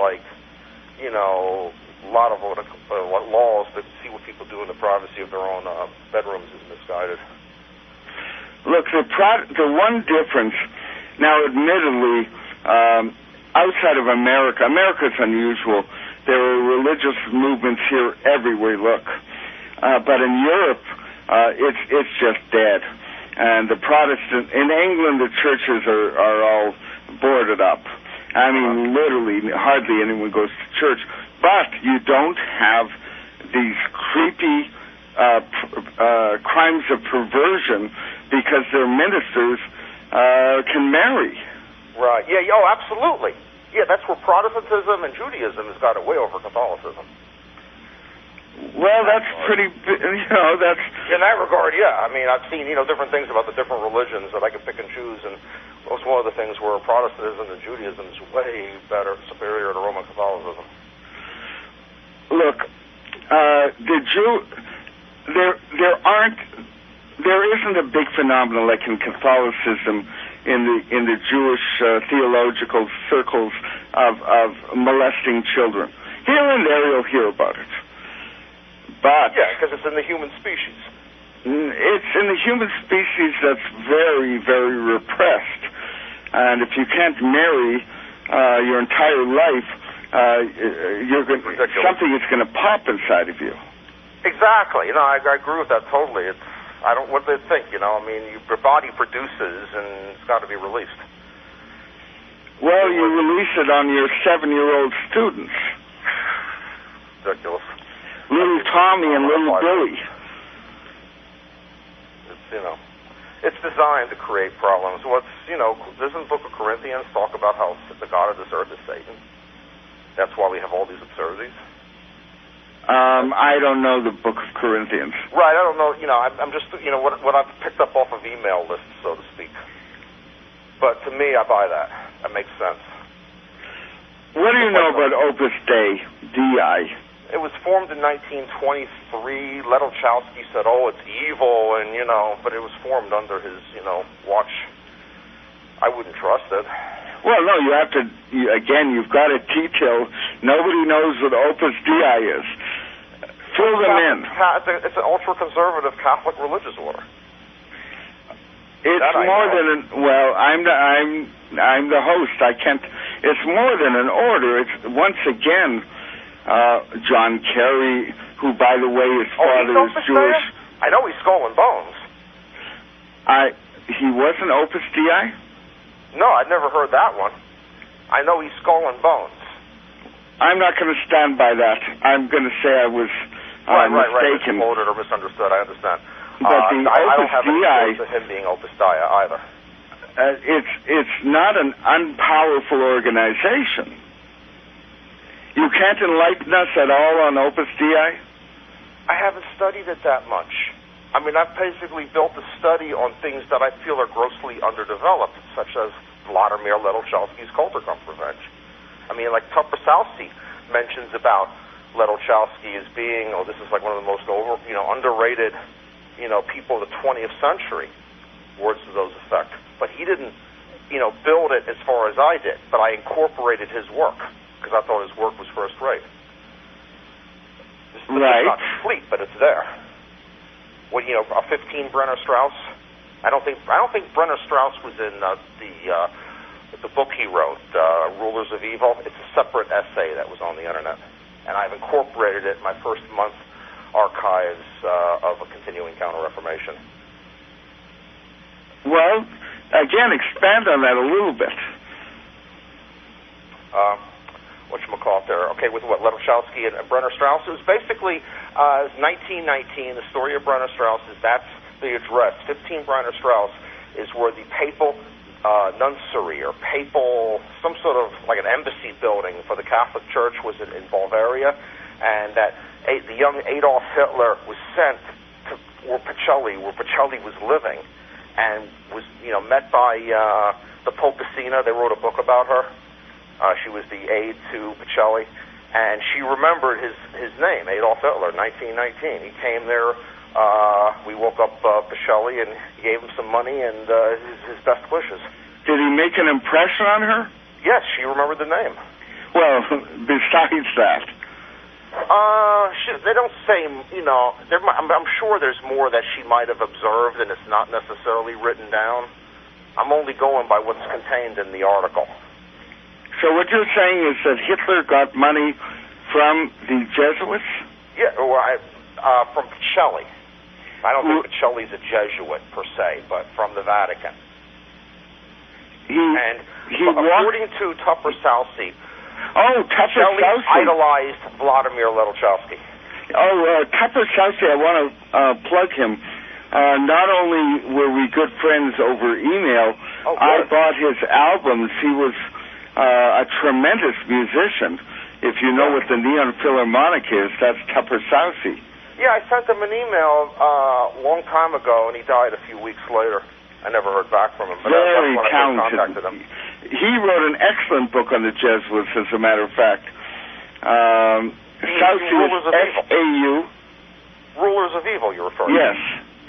lot of laws that see what people do in the privacy of their own bedrooms is misguided. Look, the one difference, now admittedly, outside of America's unusual. There are religious movements here everywhere you look. But in Europe, it's just dead. And the Protestant, in England, the churches are all boarded up. I mean, literally, hardly anyone goes to church. But you don't have these creepy crimes of perversion because their ministers can marry. Right. Yeah. Oh, absolutely. Yeah, that's where Protestantism and Judaism has got it way over Catholicism. Well, that's pretty, that's... In that regard, yeah. I mean, I've seen, different things about the different religions that I can pick and choose, and that's one of the things where Protestantism and Judaism is way better, superior to Roman Catholicism. Look, there isn't a big phenomenon like in Catholicism in the Jewish theological circles of molesting children. Here and there you'll hear about it. But yeah, because it's in the human species. It's in the human species that's very, very repressed. And if you can't marry your entire life, something is going to pop inside of you. Exactly. I agree with that totally. What do they think? Your body produces, and it's got to be released. Well, you release it on your 7-year-old students. Ridiculous. Little Tommy and little Billy. It's designed to create problems. Doesn't the Book of Corinthians talk about how the God of this earth is Satan? That's why we have all these absurdities. I don't know the Book of Corinthians. Right, I don't know. I'm just, what I've picked up off of email lists, so to speak. But to me, I buy that. That makes sense. What do you know about Opus Dei, DI? It was formed in 1923. Ledochowski said, it's evil, and, but it was formed under his, watch. I wouldn't trust it. Well, no, you have to, you've got to detail. Nobody knows what Opus Dei is. Fill them in. It's an ultra-conservative Catholic religious order. It's more than I'm the host. I can't. It's more than an order. It's once again John Kerry, who, by the way, his father is Jewish. I know he's Skull and Bones. He wasn't Opus Dei? No, I'd never heard that one. I know he's Skull and Bones. I'm not going to stand by that. I'm going to say I was mistaken. Right, quoted or misunderstood. I understand. But the I don't Opus have any Dei, evidence of him being Opus Dei either. It's not an unpowerful organization. You can't enlighten us at all on Opus Dei? I haven't studied it that much. I mean, I've basically built a study on things that I feel are grossly underdeveloped, such as Vladimir Ledochowski's Kulturkampf revenge. I mean, like Tupper Southsea mentions about Ledochowski as being, this is like one of the most underrated, people of the 20th century, words to those effect. But he didn't, build it as far as I did, but I incorporated his work because I thought his work was first rate. It's not complete, but it's there. A 15 Brenner Strauss. I don't think Brenner Strauss was in the book he wrote, Rulers of Evil. It's a separate essay that was on the internet, and I've incorporated it in my first month archives of a continuing Counter-Reformation. Well, again, expand on that a little bit. Whatchamacallit there? Okay, with what, Ledochowski and Brenner Strauss? It was basically 1919. The story of Brenner Strauss that's the address. 15 Brenner Strauss is where the papal nuncery or papal, some sort of like an embassy building for the Catholic Church was in Bulgaria, and that the young Adolf Hitler was sent to where Pacelli was living, and was met by the Popicina. They wrote a book about her. She was the aide to Pacelli, and she remembered his name, Adolf Hitler, 1919. He came there. We woke up Pacelli and gave him some money and his best wishes. Did he make an impression on her? Yes, she remembered the name. Well, besides that. They don't say, I'm sure there's more that she might have observed and it's not necessarily written down. I'm only going by what's contained in the article. So what you're saying is that Hitler got money from the Jesuits? Yeah, from Pacelli. I don't think Pacelli's a Jesuit, per se, but from the Vatican. According to Tupper Southsea, Pacelli idolized Vladimir Ledochowski. Tupper Southsea, I want to plug him. Not only were we good friends over email, I bought his albums. He was a tremendous musician. If you know what the Neon Philharmonic is, that's Tupper Southsea. Yeah, I sent him an email a long time ago, and he died a few weeks later. I never heard back from him, but very that's when talented. I contacted him. He wrote an excellent book on the Jesuits, as a matter of fact. Southsea is S-A-U. Rulers of Evil, you're referring to? Yes.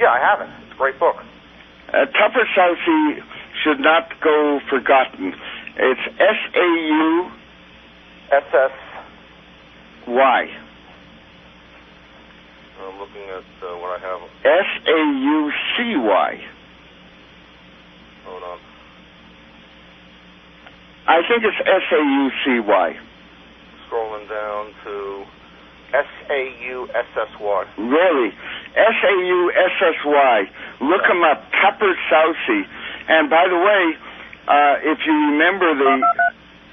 Yeah, I have it. It's a great book. Tupper Southsea should not go forgotten. It's S-A-U... S-S-Y. I'm looking at what I have. S-A-U-C-Y. Hold on. I think it's S-A-U-C-Y. Scrolling down to S-A-U-S-S-Y. Really? S-A-U-S-S-Y. Look him up. Tupper Southsea. And by the way, if you remember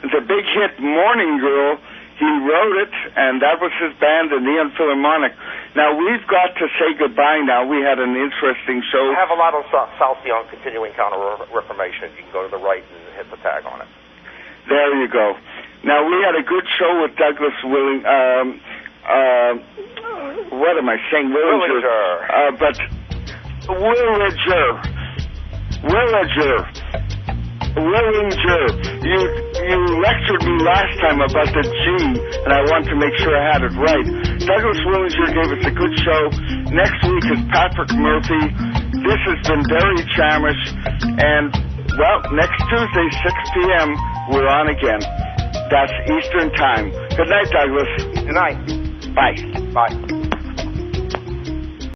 the big hit Morning Girl, he wrote it, and that was his band, the Neon Philharmonic. Now, we've got to say goodbye now. We had an interesting show. I have a lot of Southsea on continuing Counter-Reformation. You can go to the right and hit the tag on it. There you go. Now, we had a good show with Douglas Willinger. What am I saying? Willinger. But Willinger. You lectured me last time about the G, and I want to make sure I had it right. Douglas Willinger gave us a good show. Next week is Patrick Murphy. This has been Barry Chamish, and, well, next Tuesday, 6 p.m., we're on again. That's Eastern Time. Good night, Douglas. Good night. Bye. Bye.